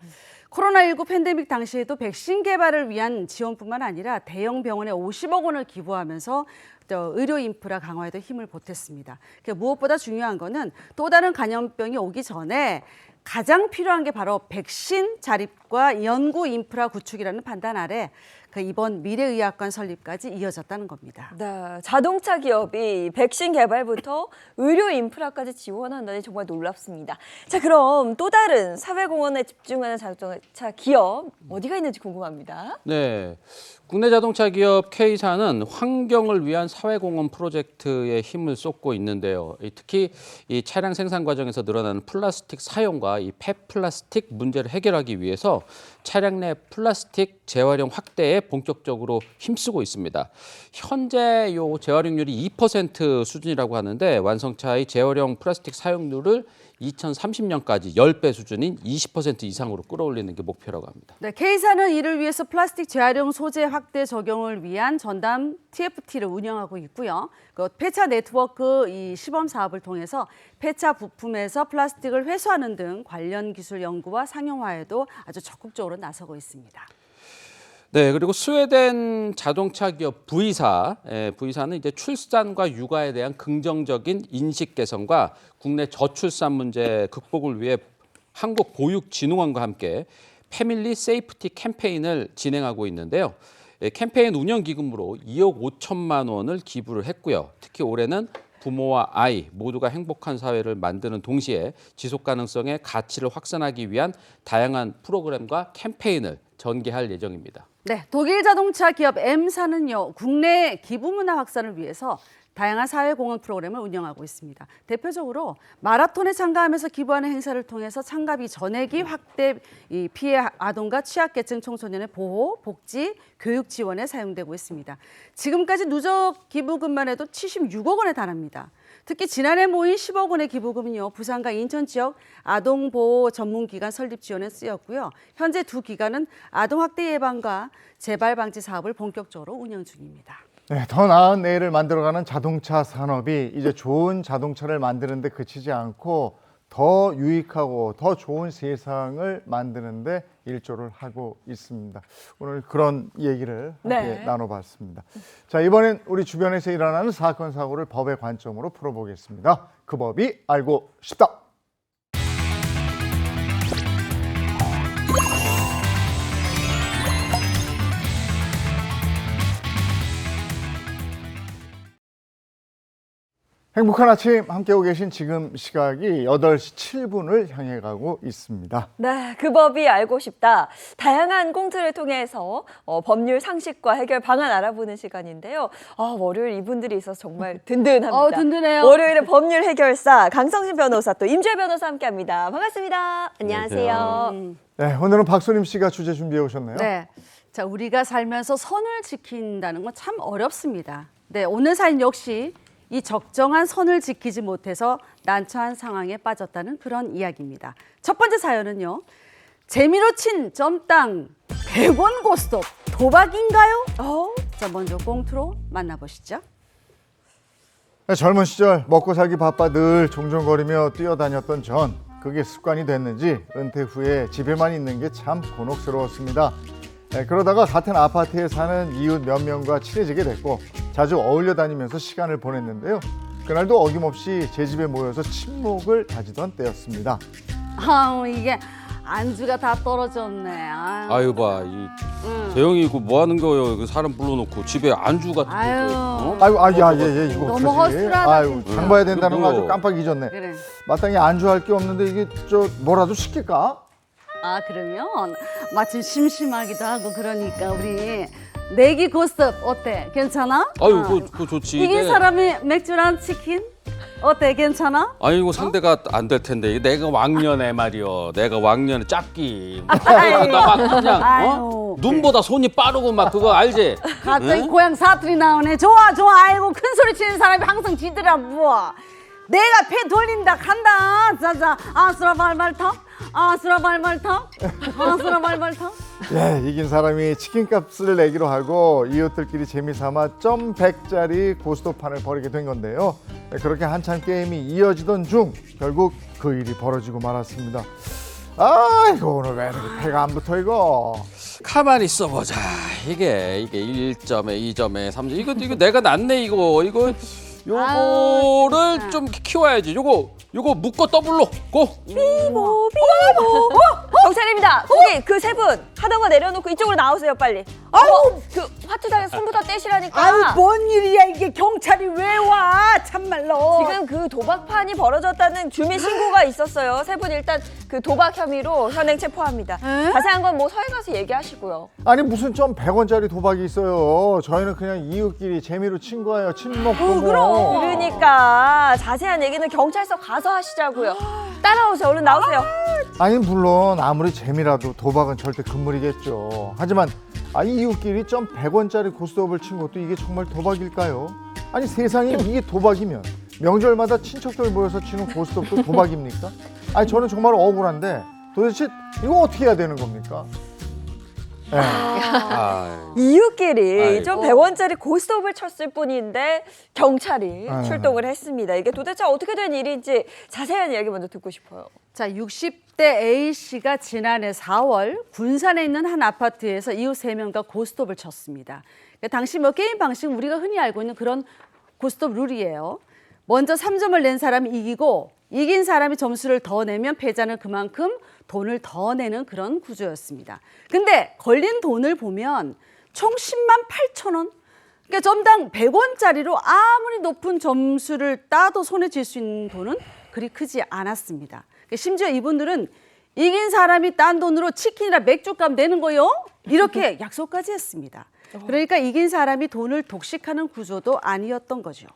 코로나19 팬데믹 당시에도 백신 개발을 위한 지원뿐만 아니라 대형 병원에 50억 원을 기부하면서 의료 인프라 강화에도 힘을 보탰습니다. 무엇보다 중요한 거는 또 다른 감염병이 오기 전에 가장 필요한 게 바로 백신 자립과 연구 인프라 구축이라는 판단 아래 이번 미래의학관 설립까지 이어졌다는 겁니다. 네, 자동차 기업이 백신 개발부터 의료 인프라까지 지원한다니 정말 놀랍습니다. 자, 그럼 또 다른 사회공헌에 집중하는 자동차 기업 어디가 있는지 궁금합니다. 네, 국내 자동차 기업 K사는 환경을 위한 사회공헌 프로젝트에 힘을 쏟고 있는데요. 특히 이 차량 생산 과정에서 늘어나는 플라스틱 사용과 이 폐플라스틱 문제를 해결하기 위해서 차량 내 플라스틱 재활용 확대에 본격적으로 힘쓰고 있습니다. 현재 요 재활용률이 2% 수준이라고 하는데 완성차의 재활용 플라스틱 사용률을 2030년까지 10배 수준인 20% 이상으로 끌어올리는 게 목표라고 합니다. 네, K사는 이를 위해서 플라스틱 재활용 소재 확대 적용을 위한 전담 TFT를 운영하고 있고요. 그 폐차 네트워크 이 시범 사업을 통해서 폐차 부품에서 플라스틱을 회수하는 등 관련 기술 연구와 상용화에도 아주 적극적으로 나서고 있습니다. 네, 그리고 스웨덴 자동차 기업 V사는 이제 출산과 육아에 대한 긍정적인 인식 개선과 국내 저출산 문제 극복을 위해 한국보육진흥원과 함께 패밀리 세이프티 캠페인을 진행하고 있는데요. 캠페인 운영 기금으로 2억 5천만 원을 기부를 했고요. 특히 올해는 부모와 아이 모두가 행복한 사회를 만드는 동시에 지속 가능성의 가치를 확산하기 위한 다양한 프로그램과 캠페인을 전개할 예정입니다. 네, 독일 자동차 기업 M사는요, 국내 기부 문화 확산을 위해서 다양한 사회공헌 프로그램을 운영하고 있습니다. 대표적으로 마라톤에 참가하면서 기부하는 행사를 통해서 참가비 전액이 확대 이 피해 아동과 취약계층 청소년의 보호, 복지, 교육 지원에 사용되고 있습니다. 지금까지 누적 기부금만 해도 76억 원에 달합니다. 특히 지난해 모인 10억 원의 기부금은요, 부산과 인천 지역 아동보호 전문기관 설립 지원에 쓰였고요. 현재 두 기관은 아동학대 예방과 재발 방지 사업을 본격적으로 운영 중입니다. 네, 더 나은 내일을 만들어가는 자동차 산업이 이제 좋은 자동차를 만드는 데 그치지 않고 더 유익하고 더 좋은 세상을 만드는 데 일조를 하고 있습니다. 오늘 그런 얘기를 함께 나눠봤습니다. 자, 이번엔 우리 주변에서 일어나는 사건, 사고를 법의 관점으로 풀어보겠습니다. 그 법이 알고 싶다. 행복한 아침 함께하고 계신 지금 시각이 8시 7분을 향해 가고 있습니다. 네, 그 법이 알고 싶다. 다양한 꽁트를 통해서 법률 상식과 해결 방안 알아보는 시간인데요. 월요일 이분들이 있어서 정말 든든합니다. 든든해요. 월요일에 법률 해결사 강성진 변호사 또 임주혜 변호사 함께합니다. 반갑습니다. 안녕하세요. 네, 오늘은 박소림 씨가 주제 준비해 오셨네요. 네, 자, 우리가 살면서 선을 지킨다는 건 참 어렵습니다. 네, 오늘 사연 역시 이 적정한 선을 지키지 못해서 난처한 상황에 빠졌다는 그런 이야기입니다. 첫 번째 사연은요. 재미로 친 점당 100원 고스톱 도박인가요? 자, 먼저 꽁트로 만나보시죠. 네, 젊은 시절 먹고 살기 바빠 늘 종종거리며 뛰어다녔던 전 그게 습관이 됐는지 은퇴 후에 집에만 있는 게 참 곤혹스러웠습니다. 네, 그러다가 같은 아파트에 사는 이웃 몇 명과 친해지게 됐고 자주 어울려 다니면서 시간을 보냈는데요. 그날도 어김없이 제 집에 모여서 친목을 다지던 때였습니다. 이게 안주가 다 떨어졌네. 아유 봐, 이 재영이 이거 뭐 하는 거예요? 그 사람 불러놓고 집에 안주 같은 거. 예, 이거 너무 허술하다. 아유, 장 봐야 된다는 거 아주 깜빡 잊었네. 그래. 마땅히 안주할 게 없는데 이게 뭐라도 시킬까? 그러면 마침 심심하기도 하고 그러니까 우리 내기 고스톱 어때? 괜찮아? 아유, 그거 좋지. 이긴 사람이 맥주랑 치킨? 어때? 괜찮아? 아니 이거 상대가 안 될 텐데 이거 내가 왕년에 말이여. 내가 왕년에 짝기. 막 그냥 눈보다 손이 빠르고 막 그거 알지? 갑자기 고향 사투리 나오네. 좋아. 아이고 큰 소리 치는 사람이 항상 지더라 뭐. 내가 패 돌린다 간다. 자자. 아수라 발발턱. 예, 이긴 사람이 치킨값을 내기로 하고 이웃들끼리 재미삼아 점 100짜리 고스톱판을 벌이게 된 건데요. 그렇게 한참 게임이 이어지던 중 결국 그 일이 벌어지고 말았습니다. 이거 오늘 왜 이렇게 패가 안 붙어 이거. 가만히 있어보자. 이게 1점에 2점에 3점 이거 내가 낫네 이거 요거를 좀 키워야지. 요거 묶어 더블로 고. 비보. 경찰입니다. 거기 그 세 분 하던 거 내려놓고 이쪽으로 나오세요 빨리. 아우 그 화투장에 손부터 떼시라니까. 아유, 뭔 일이야 이게. 경찰이 왜 와? 참말로. 지금 그 도박판이 벌어졌다는 주민 신고가 있었어요. 세 분 일단 그 도박 혐의로 현행 체포합니다. 자세한 건 뭐 서해 가서 얘기하시고요. 아니 무슨 좀 100원짜리 도박이 있어요. 저희는 그냥 이웃끼리 재미로 친 거예요. 친목도 뭐. 그러니까 자세한 얘기는 경찰서 가서 하시자고요. 따라오세요. 얼른 나오세요. 아니 물론 아무리 재미라도 도박은 절대 금물이겠죠. 하지만 이웃끼리 좀 100원짜리 고스톱을 친 것도 이게 정말 도박일까요? 아니 세상에 이게 도박이면 명절마다 친척들 모여서 치는 고스톱도 도박입니까? 아니 저는 정말 억울한데 도대체 이거 어떻게 해야 되는 겁니까? 네. 이웃끼리 아이고. 좀 100원짜리 고스톱을 쳤을 뿐인데 경찰이 아유. 출동을 했습니다. 이게 도대체 어떻게 된 일인지 자세한 이야기 먼저 듣고 싶어요. 자, 60대 A씨가 지난해 4월 군산에 있는 한 아파트에서 이웃 3명과 고스톱을 쳤습니다. 그러니까 당시 뭐 게임 방식 우리가 흔히 알고 있는 그런 고스톱 룰이에요. 먼저 3점을 낸 사람이 이기고 이긴 사람이 점수를 더 내면 패자는 그만큼 돈을 더 내는 그런 구조였습니다. 근데 걸린 돈을 보면 총 10만 8천 원. 그러니까 점당 100원짜리로 아무리 높은 점수를 따도 손에 쥘 수 있는 돈은 그리 크지 않았습니다. 심지어 이분들은 이긴 사람이 딴 돈으로 치킨이나 맥주값 내는 거요? 이렇게 약속까지 했습니다. 그러니까 이긴 사람이 돈을 독식하는 구조도 아니었던 거죠.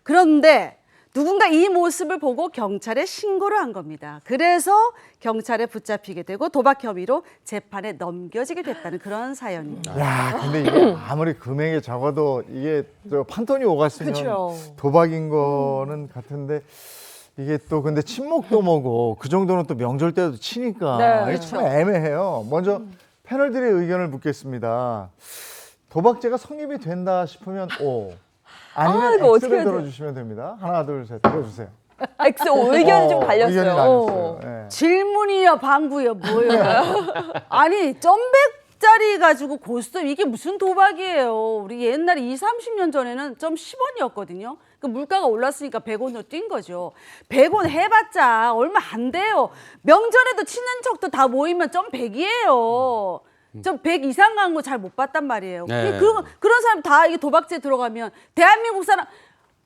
그런데 누군가 이 모습을 보고 경찰에 신고를 한 겁니다. 그래서 경찰에 붙잡히게 되고 도박 혐의로 재판에 넘겨지게 됐다는 그런 사연입니다. 야, 근데 이게 아무리 금액이 적어도 이게 저 판돈이 오갔으면 그쵸. 도박인 거는 같은데 이게 또 근데 친목도 뭐고 그 정도는 또 명절 때도 치니까 네, 이게 참 애매해요. 먼저 패널들의 의견을 묻겠습니다. 도박죄가 성립이 된다 싶으면 O, 아니면 이거 어떻게 X를 해야 돼? 들어주시면 됩니다. 하나, 둘, 셋 들어주세요. X 의견이 좀 갈렸어요. 의견이 나뉘었어요. 예. 질문이요, 방구요, 뭐예요? 아니, 점백짜리 가지고 고스톱 이게 무슨 도박이에요? 우리 옛날에 20, 30년 전에는 점 10원이었거든요. 그 물가가 올랐으니까 100원으로 뛴 거죠. 100원 해봤자 얼마 안 돼요. 명절에도 친한 척도 다 모이면 점 100이에요. 좀 100 이상 간 거 잘 못 봤단 말이에요. 네. 그런 사람 다 이게 도박죄 들어가면 대한민국 사람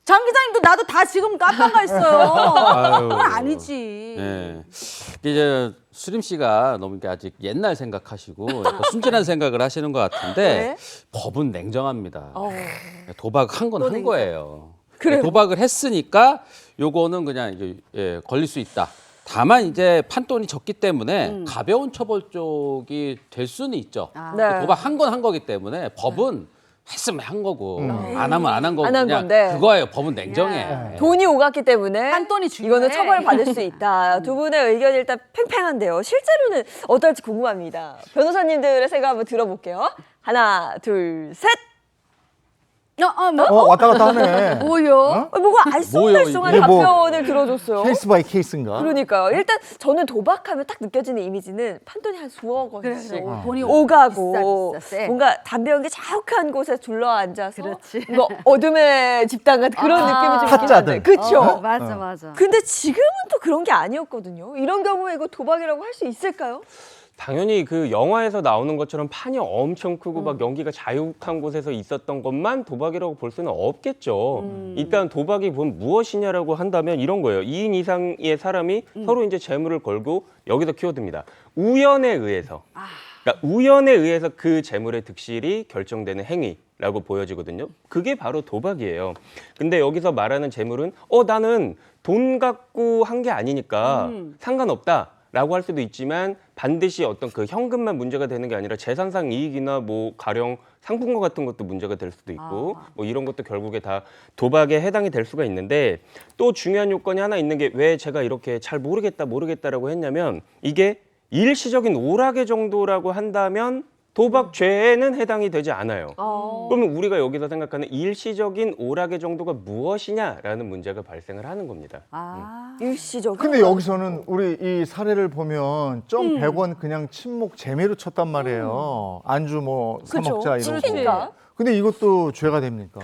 장 기자님도 나도 다 지금 깜빵 가 있어요. 아유. 그건 아니지. 예. 이제 수림 씨가 너무 이렇게 아직 옛날 생각하시고 약간 순진한 생각을 하시는 것 같은데 법은 냉정합니다. 도박 한 건 한 거예요. 도박을 했으니까 요거는 그냥 이제 걸릴 수 있다. 다만 이제 판돈이 적기 때문에 가벼운 처벌 쪽이 될 수는 있죠. 네. 도박 한 건 한 거기 때문에 법은 했으면 한 거고 안 하면 안 한 거고 안한 그냥 건데. 그거예요. 법은 냉정해. 돈이 오갔기 때문에 판돈이 중요해. 이거는 처벌을 받을 수 있다. 두 분의 의견이 일단 팽팽한데요. 실제로는 어떨지 궁금합니다. 변호사님들의 생각 한번 들어볼게요. 하나, 둘, 셋. 뭐? 왔다 갔다 하네. 뭐요? 뭐가 알쏭달쏭한 이게 뭐 답변을 들어줬어요. 케이스 바이 케이스인가? 그러니까요. 일단 저는 도박하면 딱 느껴지는 이미지는 판돈이 한 수억 원씩 그래, 돈이 오가고 비싸, 세. 뭔가 담배 연기 자욱한 곳에 둘러앉아서 그렇지. 뭐 어둠의 집단 같은 그런 느낌이 좀 있긴 타짜들. 한데 그렇죠. 맞아. 근데 지금은 또 그런 게 아니었거든요. 이런 경우에 이거 도박이라고 할 수 있을까요? 당연히 그 영화에서 나오는 것처럼 판이 엄청 크고 막 연기가 자욱한 곳에서 있었던 것만 도박이라고 볼 수는 없겠죠. 일단 도박이 본 무엇이냐라고 한다면 이런 거예요. 2인 이상의 사람이 서로 이제 재물을 걸고 여기서 키워듭니다. 우연에 의해서. 그러니까 우연에 의해서 그 재물의 득실이 결정되는 행위라고 보여지거든요. 그게 바로 도박이에요. 근데 여기서 말하는 재물은 나는 돈 갖고 한 게 아니니까 상관없다. 라고 할 수도 있지만 반드시 어떤 그 현금만 문제가 되는 게 아니라 재산상 이익이나 뭐 가령 상품과 같은 것도 문제가 될 수도 있고 뭐 이런 것도 결국에 다 도박에 해당이 될 수가 있는데 또 중요한 요건이 하나 있는 게 왜 제가 이렇게 잘 모르겠다라고 했냐면 이게 일시적인 오락의 정도라고 한다면 도박죄에는 해당이 되지 않아요. 그러면 우리가 여기서 생각하는 일시적인 오락의 정도가 무엇이냐라는 문제가 발생을 하는 겁니다. 일시적으로. 근데 여기서는 우리 이 사례를 보면 점 100원 그냥 친목 재미로 쳤단 말이에요. 안주 뭐 사 그쵸. 먹자 이러고. 치킨가? 근데 이것도 죄가 됩니까?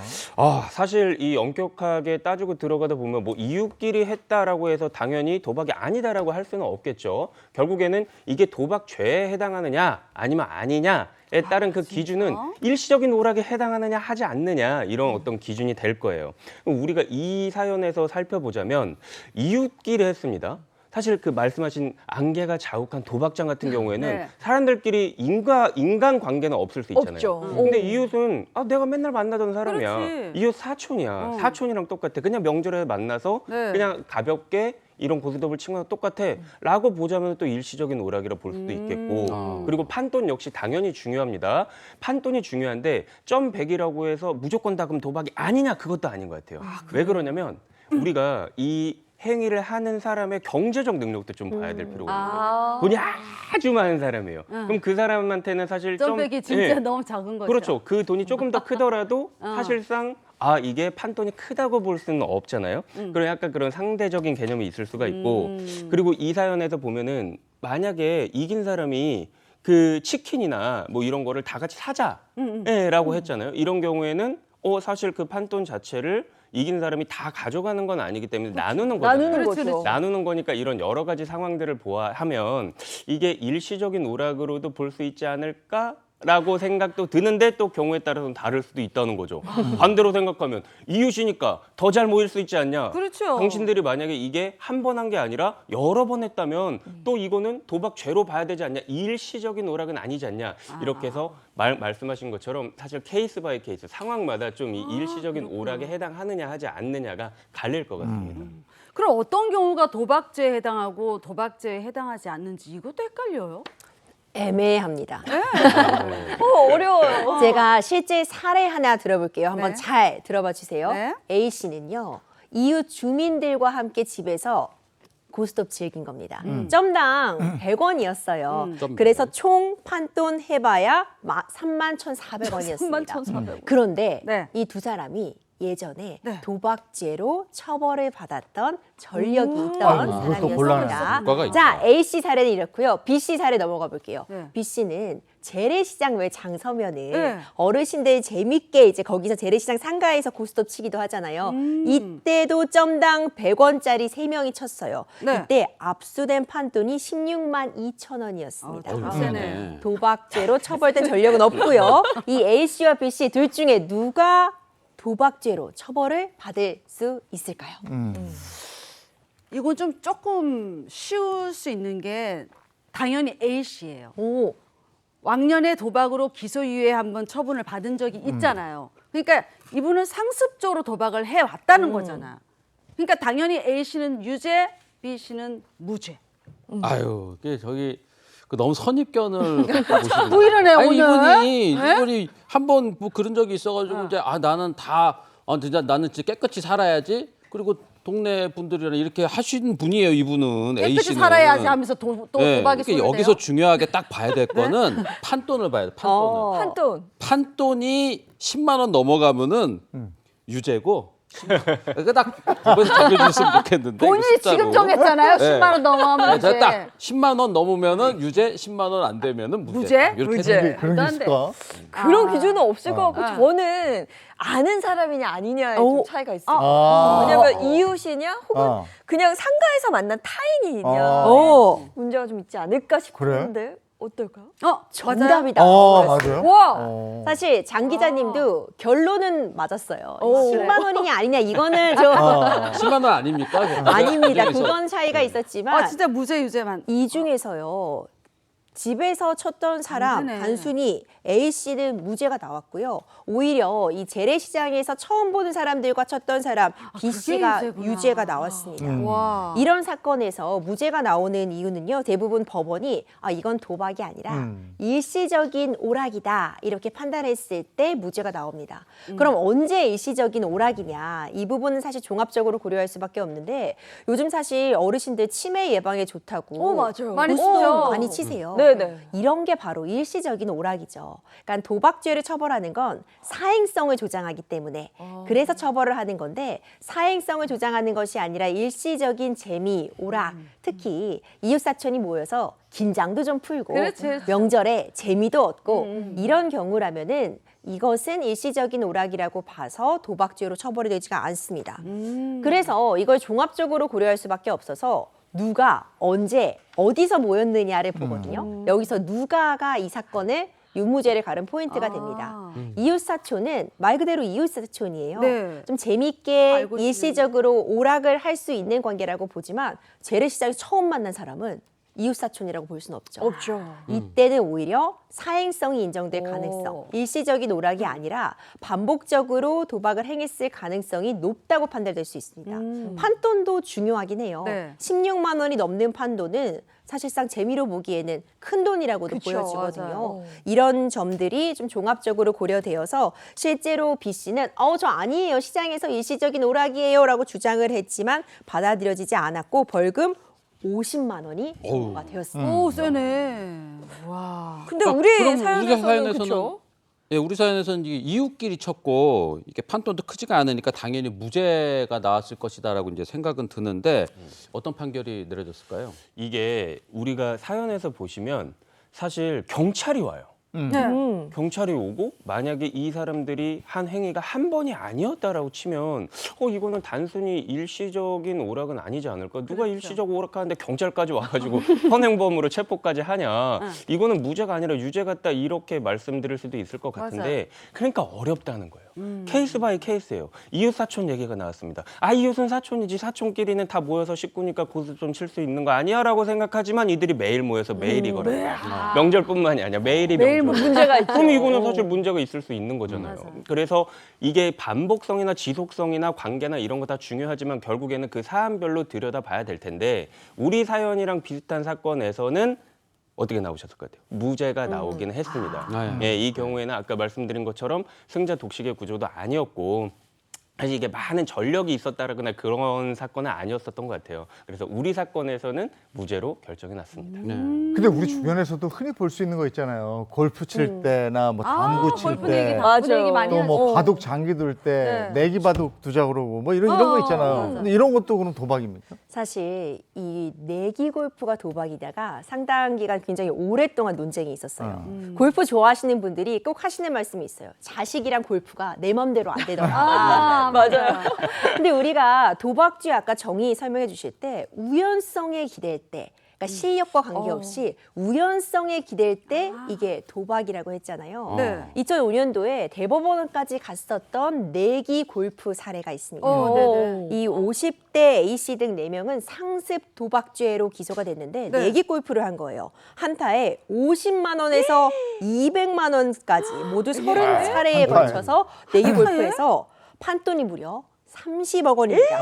사실 이 엄격하게 따지고 들어가다 보면 뭐 이웃끼리 했다라고 해서 당연히 도박이 아니다라고 할 수는 없겠죠. 결국에는 이게 도박죄에 해당하느냐 아니면 아니냐에 따른 그 기준은 일시적인 오락에 해당하느냐 하지 않느냐 이런 어떤 기준이 될 거예요. 그럼 우리가 이 사연에서 살펴보자면 이웃끼리 했습니다. 사실 그 말씀하신 안개가 자욱한 도박장 같은 경우에는 네. 사람들끼리 인간 관계는 없을 수 있잖아요. 없죠. 근데 이웃은 내가 맨날 만나던 사람이야. 그렇지. 이웃 사촌이야. 사촌이랑 똑같아. 그냥 명절에 만나서 네. 그냥 가볍게 이런 고스톱을 친 거랑 똑같아 라고 보자면 또 일시적인 오락이라 볼 수도 있겠고 그리고 판돈 역시 당연히 중요합니다. 판돈이 중요한데 점 100이라고 해서 무조건 다 그럼 도박이 아니냐 그것도 아닌 것 같아요. 왜 그러냐면 우리가 이 행위를 하는 사람의 경제적 능력도 좀 봐야 될 필요가 있거든요. 돈이 아주 많은 사람이에요. 그럼 그 사람한테는 사실 점백이 진짜 너무 작은 거죠. 그렇죠. 그 돈이 조금 더 크더라도 사실상 이게 판돈이 크다고 볼 수는 없잖아요. 그런 약간 그런 상대적인 개념이 있을 수가 있고 그리고 이 사연에서 보면은 만약에 이긴 사람이 그 치킨이나 뭐 이런 거를 다 같이 사자라고 했잖아요. 이런 경우에는 사실 그 판돈 자체를 이긴 사람이 다 가져가는 건 아니기 때문에 나누는 거잖아요. 나누는 거죠. 나누는 거니까 이런 여러 가지 상황들을 보아하면 이게 일시적인 오락으로도 볼 수 있지 않을까라고 생각도 드는데 또 경우에 따라서는 다를 수도 있다는 거죠. 반대로 생각하면 이웃이니까 더 잘 모일 수 있지 않냐. 그렇죠. 당신들이 만약에 이게 한 번 한 게 아니라 여러 번 했다면 또 이거는 도박죄로 봐야 되지 않냐. 일시적인 오락은 아니지 않냐. 이렇게 해서 말씀하신 것처럼 사실 케이스 바이 케이스 상황마다 좀 이 일시적인 오락에 해당하느냐 하지 않느냐가 갈릴 것 같습니다. 그럼 어떤 경우가 도박죄에 해당하고 도박죄에 해당하지 않는지 이것도 헷갈려요. 애매합니다. 어려워요. 제가 실제 사례 하나 들어볼게요. 한번 네. 잘 들어봐 주세요. 네. A 씨는요. 이웃 주민들과 함께 집에서 고스톱 즐긴 겁니다. 점당 100원이었어요. 그래서 총 판돈 해봐야 31,400원이었습니다. 31,400원. 그런데 네. 이 두 사람이 예전에 네. 도박죄로 처벌을 받았던 전력이 있던 아이고, 그것도 사람이었습니다. 곤란하다. 효과가 있다. 자, A 씨 사례는 이렇고요. B 씨 사례 넘어가 볼게요. 네. B 씨는 재래시장 왜 장서면은 네. 어르신들 재밌게 이제 거기서 재래시장 상가에서 고스톱 치기도 하잖아요. 이때도 점당 100원짜리 3명이 쳤어요. 네. 이때 압수된 판돈이 16만 2천 원이었습니다. 아, 세네. 도박죄로 처벌된 전력은 없고요. 이 A 씨와 B 씨 둘 중에 누가 도박죄로 처벌을 받을 수 있을까요? 이건 좀 조금 쉬울 수 있는 게 당연히 A 씨예요. 오, 왕년에 도박으로 기소유예 한번 처분을 받은 적이 있잖아요. 그러니까 이분은 상습적으로 도박을 해왔다는 거잖아. 그러니까 당연히 A 씨는 유죄, B 씨는 무죄. 아유, 이게 저기 너무 선입견을 갖고 보시는 또 이러네, 아니, 오늘. 이분이 한번 뭐 그런 적이 있어가지고 이제 나는 진짜 나는 진짜 깨끗이 살아야지. 그리고 동네 분들이랑 이렇게 하시는 분이에요, 이분은. A 깨끗이 씨는. 살아야지 하면서 또 도박이 그러니까 손을 여기서 대요? 중요하게 딱 봐야 될 거는 판돈을 봐야 돼. 판돈을. 판돈. 판돈이 10만 원 넘어가면은 유죄고. 그러니까 딱 법에서 정해줬으면 좋겠는데. 본인이 숫자로. 지금 정했잖아요. 10만 원 넘어가면 네, 이제. 딱 10만 원 넘으면은 유죄, 10만 원 안 되면은 무죄. 무죄? 이렇게 무죄. 해서 그런 게 있을까? 그런 기준은 없을 것 같고 아. 저는 아는 사람이냐 아니냐에 좀 차이가 있어요. 아. 왜냐면 이웃이냐 혹은 아. 그냥 상가에서 만난 타인이냐 아. 문제가 좀 있지 않을까 그래? 싶은데 어떨까요? 정답이다. 맞아요? 와, 사실 장 기자님도 결론은 맞았어요. 오. 10만 원이냐 아니냐 이거는 좀 10만 원 아닙니까? 아닙니다. 그 중에서. 그건 차이가 있었지만 아 진짜 무죄 유죄만. 이 중에서요. 집에서 쳤던 사람 안 되네. 단순히 A 씨는 무죄가 나왔고요. 오히려 이 재래시장에서 처음 보는 사람들과 쳤던 사람 B 그게 씨가 유죄구나. 유죄가 나왔습니다. 와. 이런 사건에서 무죄가 나오는 이유는요. 대부분 법원이 이건 도박이 아니라 일시적인 오락이다 이렇게 판단했을 때 무죄가 나옵니다. 그럼 언제 일시적인 오락이냐 이 부분은 사실 종합적으로 고려할 수밖에 없는데 요즘 사실 어르신들 치매 예방에 좋다고 맞아요. 많이 고스톱 치죠. 많이 치세요. 네. 네네. 이런 게 바로 일시적인 오락이죠. 그러니까 도박죄를 처벌하는 건 사행성을 조장하기 때문에 그래서 처벌을 하는 건데 사행성을 조장하는 것이 아니라 일시적인 재미, 오락, 특히 이웃사촌이 모여서 긴장도 좀 풀고 그렇지. 명절에 재미도 얻고 이런 경우라면은 이것은 일시적인 오락이라고 봐서 도박죄로 처벌이 되지가 않습니다. 그래서 이걸 종합적으로 고려할 수밖에 없어서 누가 언제 어디서 모였느냐를 보거든요. 여기서 누가가 이 사건을 유무죄를 가른 포인트가 됩니다. 이웃사촌은 말 그대로 이웃사촌이에요. 네. 좀 재밌게 알고 일시적으로 오락을 할 수 있는 관계라고 보지만 재래시장에서 처음 만난 사람은 이웃사촌이라고 볼 수는 없죠. 없죠. 이때는 오히려 사행성이 인정될 가능성, 일시적인 오락이 아니라 반복적으로 도박을 행했을 가능성이 높다고 판단될 수 있습니다. 판돈도 중요하긴 해요. 네. 16만 원이 넘는 판돈은 사실상 재미로 보기에는 큰 돈이라고도 그쵸, 보여지거든요. 맞아요. 이런 점들이 좀 종합적으로 고려되어서 실제로 B 씨는 저 아니에요. 시장에서 일시적인 오락이에요 라고 주장을 했지만 받아들여지지 않았고 벌금 50만 원이 선고가 되었습니다. 오, 세네. 와. 근데 그럼 우리 우리가 사연에서는 그렇죠. 예, 우리 사연에서는 이게 이웃끼리 쳤고 이게 판돈도 크지가 않으니까 당연히 무죄가 나왔을 것이다라고 이제 생각은 드는데 어떤 판결이 내려졌을까요? 이게 우리가 사연에서 보시면 사실 경찰이 와요. 경찰이 오고 만약에 이 사람들이 한 행위가 한 번이 아니었다라고 치면 이거는 단순히 일시적인 오락은 아니지 않을까? 누가 일시적 오락하는데 경찰까지 와가지고 현행범으로 체포까지 하냐? 이거는 무죄가 아니라 유죄 같다 이렇게 말씀드릴 수도 있을 것 같은데 그러니까 어렵다는 거예요. 케이스 바이 케이스예요. 이웃 사촌 얘기가 나왔습니다. 이웃은 사촌이지 사촌끼리는 다 모여서 식구니까 고수 좀 칠 수 있는 거 아니야라고 생각하지만 이들이 매일 모여서 매일 이거를 명절뿐만이 아니라 매일이 매일 명절. 문제가 있죠. 그럼 이거는 사실 문제가 있을 수 있는 거잖아요. 그래서 이게 반복성이나 지속성이나 관계나 이런 거 다 중요하지만 결국에는 그 사안별로 들여다봐야 될 텐데 우리 사연이랑 비슷한 사건에서는 어떻게 나오셨을 것 같아요? 무죄가 나오기는 했습니다. 예, 이 경우에는 아까 말씀드린 것처럼 승자 독식의 구조도 아니었고 사실 이게 많은 전력이 있었다거나 그런 사건은 아니었었던 것 같아요. 그래서 우리 사건에서는 무죄로 결정이 났습니다. 근데 우리 주변에서도 흔히 볼 수 있는 거 있잖아요. 골프 칠 때나 뭐 당구 칠 골프 얘기, 때, 당구 얘기 많이 또 뭐 하죠. 바둑 장기 둘 때 네. 내기 바둑 두자 그러고 뭐 이런 거 있잖아요. 근데 이런 것도 그럼 도박입니까? 사실 이 내기 골프가 도박이다가 상당 기간 굉장히 오랫동안 논쟁이 있었어요. 골프 좋아하시는 분들이 꼭 하시는 말씀이 있어요. 자식이랑 골프가 내 맘대로 안 되더라. 맞아요. 근데 우리가 도박죄 아까 정의 설명해 주실 때 우연성에 기댈 때 그러니까 실력과 관계없이 우연성에 기댈 때 이게 도박이라고 했잖아요. 네. 2005년도에 대법원까지 갔었던 내기 골프 사례가 있습니다. 네네. 이 50대 A씨 등 4명은 상습 도박죄로 기소가 됐는데 네. 내기 골프를 한 거예요. 한타에 50만 원에서 200만 원까지 모두 30차례에 한타에? 걸쳐서 내기 골프에서 판돈이 무려 30억 원입니다.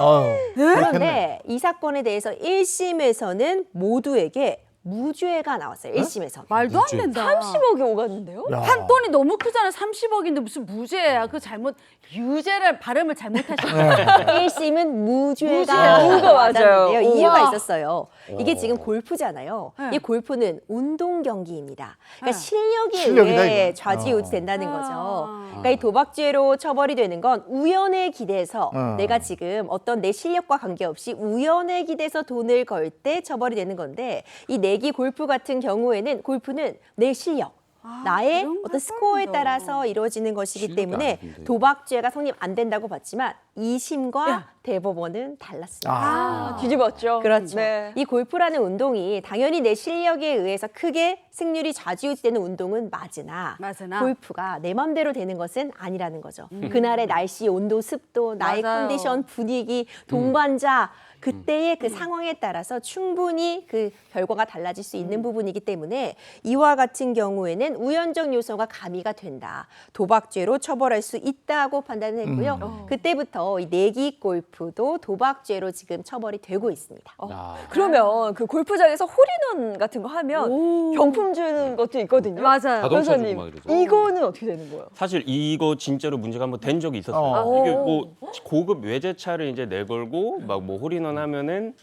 그런데 이 사건에 대해서 1심에서는 모두에게 무죄가 나왔어요. 1심에서. 말도 안 된다. 30억이 오갔는데요? 야. 판돈이 너무 크잖아. 30억인데 무슨 무죄야. 그 잘못 유죄를 발음을 잘못하셨어요. 1심은 무죄가 무죄가 맞아요. 맞았는데요. 이유가 우와. 있었어요. 이게 지금 골프잖아요. 네. 이 골프는 운동 경기입니다. 그러니까 네. 실력에 실력이다, 의해 이거. 좌지우지 된다는 거죠. 그러니까 이 도박죄로 처벌이 되는 건 우연에 기대서 내가 지금 어떤 내 실력과 관계없이 우연에 기대서 돈을 걸 때 처벌이 되는 건데 이 내기 골프 같은 경우에는 골프는 내 실력 나의 그런 어떤 거 스코어에 뻔하다. 따라서 이루어지는 것이기 실력이 때문에 아닌데. 도박죄가 성립 안 된다고 봤지만 2심과 대법원은 달랐습니다. 뒤집었죠. 그렇죠. 네. 이 골프라는 운동이 당연히 내 실력에 의해서 크게 승률이 좌지우지되는 운동은 맞으나 골프가 내 맘대로 되는 것은 아니라는 거죠. 그날의 날씨, 온도, 습도, 나의 맞아요. 컨디션, 분위기, 동반자 그때의 그 상황에 따라서 충분히 그 결과가 달라질 수 있는 부분이기 때문에 이와 같은 경우에는 우연적 요소가 가미가 된다. 도박죄로 처벌할 수 있다고 판단을 했고요. 그때부터 이 내기 골프도 도박죄로 지금 처벌이 되고 있습니다. 그러면 그 골프장에서 홀인원 같은 거 하면 경품 주는 것도 있거든요. 맞아요. 자동차 변호사님, 주고 막 이러죠. 이거는 어떻게 되는 거예요? 사실 이거 진짜로 문제가 한번 된 적이 있었어요. 이게 뭐 고급 외제차를 이제 내걸고 막 뭐 홀인원 하면은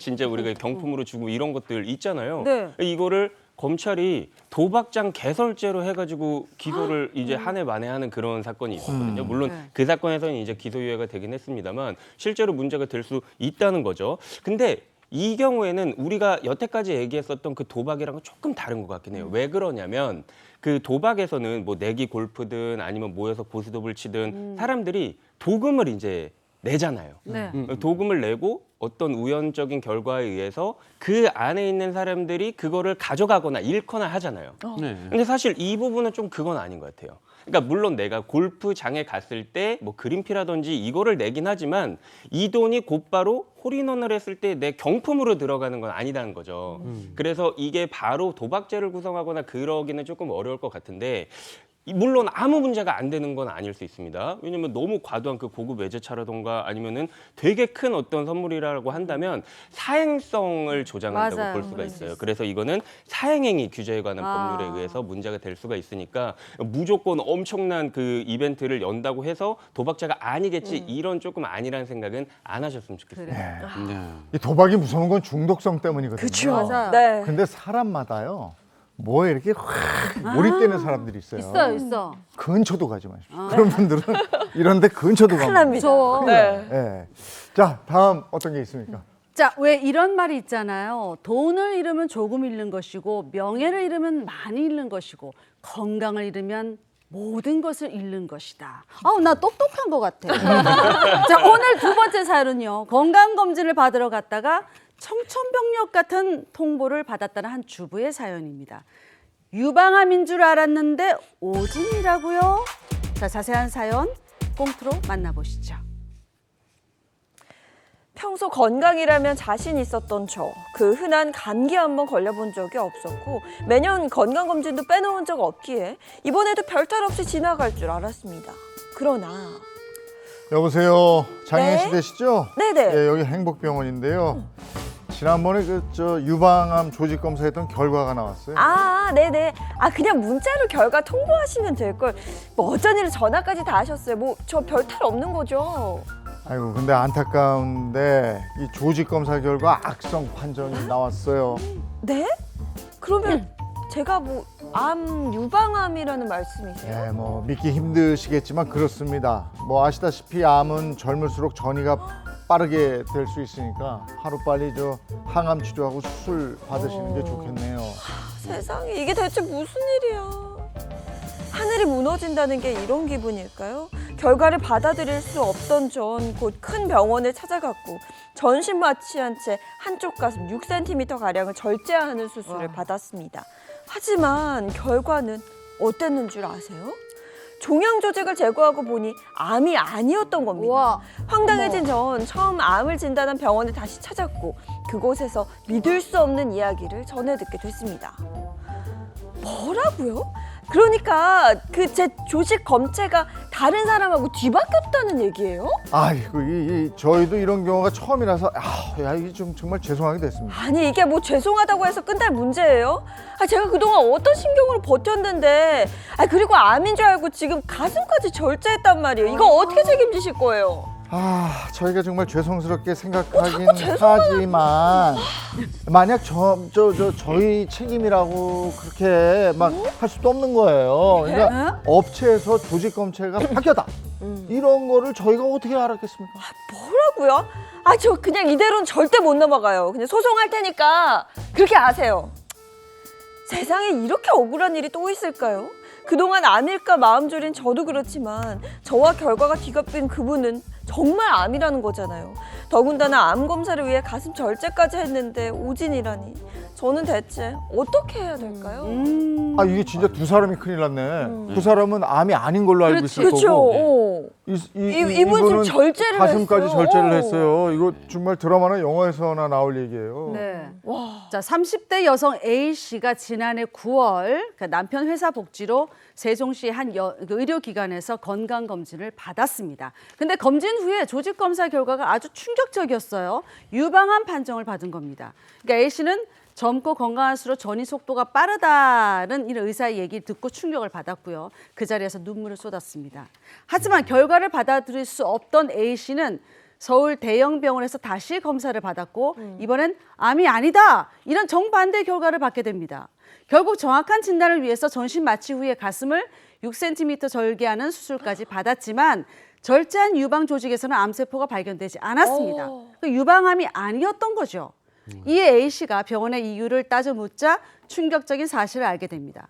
진짜 우리가 경품으로 주고 이런 것들 있잖아요. 네. 이거를 검찰이 도박장 개설죄로 해가지고 기소를 이제 한 해 만에 하는 그런 사건이 있었거든요. 물론 그 사건에서는 이제 기소유예가 되긴 했습니다만 실제로 문제가 될 수 있다는 거죠. 근데 이 경우에는 우리가 여태까지 얘기했었던 그 도박이랑은 조금 다른 것 같긴 해요. 왜 그러냐면 그 도박에서는 뭐 내기 골프든 아니면 모여서 보스톱을 치든 사람들이 도금을 이제 내잖아요. 네. 도금을 내고 어떤 우연적인 결과에 의해서 그 안에 있는 사람들이 그거를 가져가거나 잃거나 하잖아요. 네. 근데 사실 이 부분은 좀 그건 아닌 것 같아요. 그러니까 물론 내가 골프장에 갔을 때 뭐 그린피라든지 이거를 내긴 하지만 이 돈이 곧바로 홀인원을 했을 때 내 경품으로 들어가는 건 아니라는 거죠. 그래서 이게 바로 도박죄를 구성하거나 그러기는 조금 어려울 것 같은데 물론 아무 문제가 안 되는 건 아닐 수 있습니다. 왜냐면 너무 과도한 그 고급 외제차라던가 아니면은 되게 큰 어떤 선물이라고 한다면 사행성을 조장한다고 맞아요. 볼 수가 그럴 수 있어요. 있어요. 그래서 이거는 사행행위 규제에 관한 법률에 의해서 문제가 될 수가 있으니까 무조건 엄청난 그 이벤트를 연다고 해서 도박자가 아니겠지 이런 조금 아니라는 생각은 안 하셨으면 좋겠어요. 네. 이 도박이 무서운 건 중독성 때문이거든요. 그쵸. 맞아요. 네. 근데 사람마다요. 뭐에 이렇게 확 몰입되는 사람들이 있어요. 있어. 근처도 가지 마십시오. 그런 분들은 이런데 근처도 가면 안 돼요. 무서워. 네. 네. 자, 다음 어떤 게 있습니까? 자, 왜 이런 말이 있잖아요. 돈을 잃으면 조금 잃는 것이고 명예를 잃으면 많이 잃는 것이고 건강을 잃으면 모든 것을 잃는 것이다. 나 똑똑한 것 같아. 자, 오늘 두 번째 사연은요. 건강검진을 받으러 갔다가 청천벽력 같은 통보를 받았다는 한 주부의 사연입니다. 유방암인 줄 알았는데 오진이라고요? 자, 자세한 사연 꽁트로 만나보시죠. 평소 건강이라면 자신 있었던 저, 그 흔한 감기 한번 걸려본 적이 없었고 매년 건강검진도 빼놓은 적 없기에 이번에도 별탈 없이 지나갈 줄 알았습니다. 그러나 여보세요. 장혜인 네? 씨 되시죠? 네네. 예, 여기 행복병원인데요. 지난번에 저 유방암 조직 검사했던 결과가 나왔어요. 네네. 그냥 문자로 결과 통보하시면 될걸. 뭐 어쩐 일을 전화까지 다 하셨어요. 뭐 저 별탈 없는 거죠. 아이고, 근데 안타까운데 이 조직 검사 결과 악성 판정이 나왔어요. 네? 그러면 제가 뭐 암 유방암이라는 말씀이세요? 예, 뭐 믿기 힘드시겠지만 그렇습니다. 뭐 아시다시피 암은 젊을수록 전이가 빠르게 될 수 있으니까 하루빨리 저 항암 치료하고 수술 받으시는 게 좋겠네요. 세상에 이게 대체 무슨 일이야. 하늘이 무너진다는 게 이런 기분일까요? 결과를 받아들일 수 없던 전 곧 큰 병원을 찾아갔고 전신 마취한 채 한쪽 가슴 6cm가량을 절제하는 수술을 받았습니다. 하지만 결과는 어땠는 줄 아세요? 종양 조직을 제거하고 보니 암이 아니었던 겁니다. 우와. 황당해진 전 처음 암을 진단한 병원을 다시 찾았고 그곳에서 믿을 수 없는 이야기를 전해 듣게 됐습니다. 뭐라고요? 그러니까 그 제 조직 검체가 다른 사람하고 뒤바뀌었다는 얘기예요? 아이고, 저희도 이런 경우가 처음이라서 이게 좀 정말 죄송하게 됐습니다. 아니 이게 뭐 죄송하다고 해서 끝날 문제예요? 제가 그동안 어떤 신경으로 버텼는데 그리고 암인 줄 알고 지금 가슴까지 절제했단 말이에요. 이거 어떻게 책임지실 거예요? 저희가 정말 죄송스럽게 생각하긴 하지만 만약 저희 책임이라고 그렇게 막 할 수도 없는 거예요. 그러니까 업체에서 조직 검체가 파견다 이런 거를 저희가 어떻게 알았겠습니까? 뭐라고요? 저 그냥 이대로는 절대 못 넘어가요. 그냥 소송할 테니까 그렇게 아세요. 세상에 이렇게 억울한 일이 또 있을까요? 그동안 암일까 마음 졸인 저도 그렇지만 저와 결과가 뒤바뀐 그분은 정말 암이라는 거잖아요. 더군다나 암 검사를 위해 가슴 절제까지 했는데 오진이라니. 저는 대체 어떻게 해야 될까요? 이게 진짜 두 사람이 큰일 났네. 그 사람은 암이 아닌 걸로 알고 있을 거고. 이분은 지금 절제를 가슴까지 했어요. 절제를 했어요. 이거 정말 드라마나 영화에서나 나올 얘기예요. 네. 자, 30대 여성 A 씨가 지난해 9월 남편 회사 복지로 세종시 한 의료기관에서 건강검진을 받았습니다. 근데 검진 후에 조직검사 결과가 아주 충격적이었어요. 유방암 판정을 받은 겁니다. 그러니까 A 씨는 젊고 건강할수록 전이 속도가 빠르다는 이런 의사의 얘기를 듣고 충격을 받았고요. 그 자리에서 눈물을 쏟았습니다. 하지만 결과를 받아들일 수 없던 A 씨는 서울 대형 병원에서 다시 검사를 받았고 이번엔 암이 아니다 이런 정반대 결과를 받게 됩니다. 결국 정확한 진단을 위해서 전신 마취 후에 가슴을 6cm 절개하는 수술까지 받았지만 절제한 유방 조직에서는 암세포가 발견되지 않았습니다. 그 유방암이 아니었던 거죠. 이에 A씨가 병원의 이유를 따져 묻자 충격적인 사실을 알게 됩니다.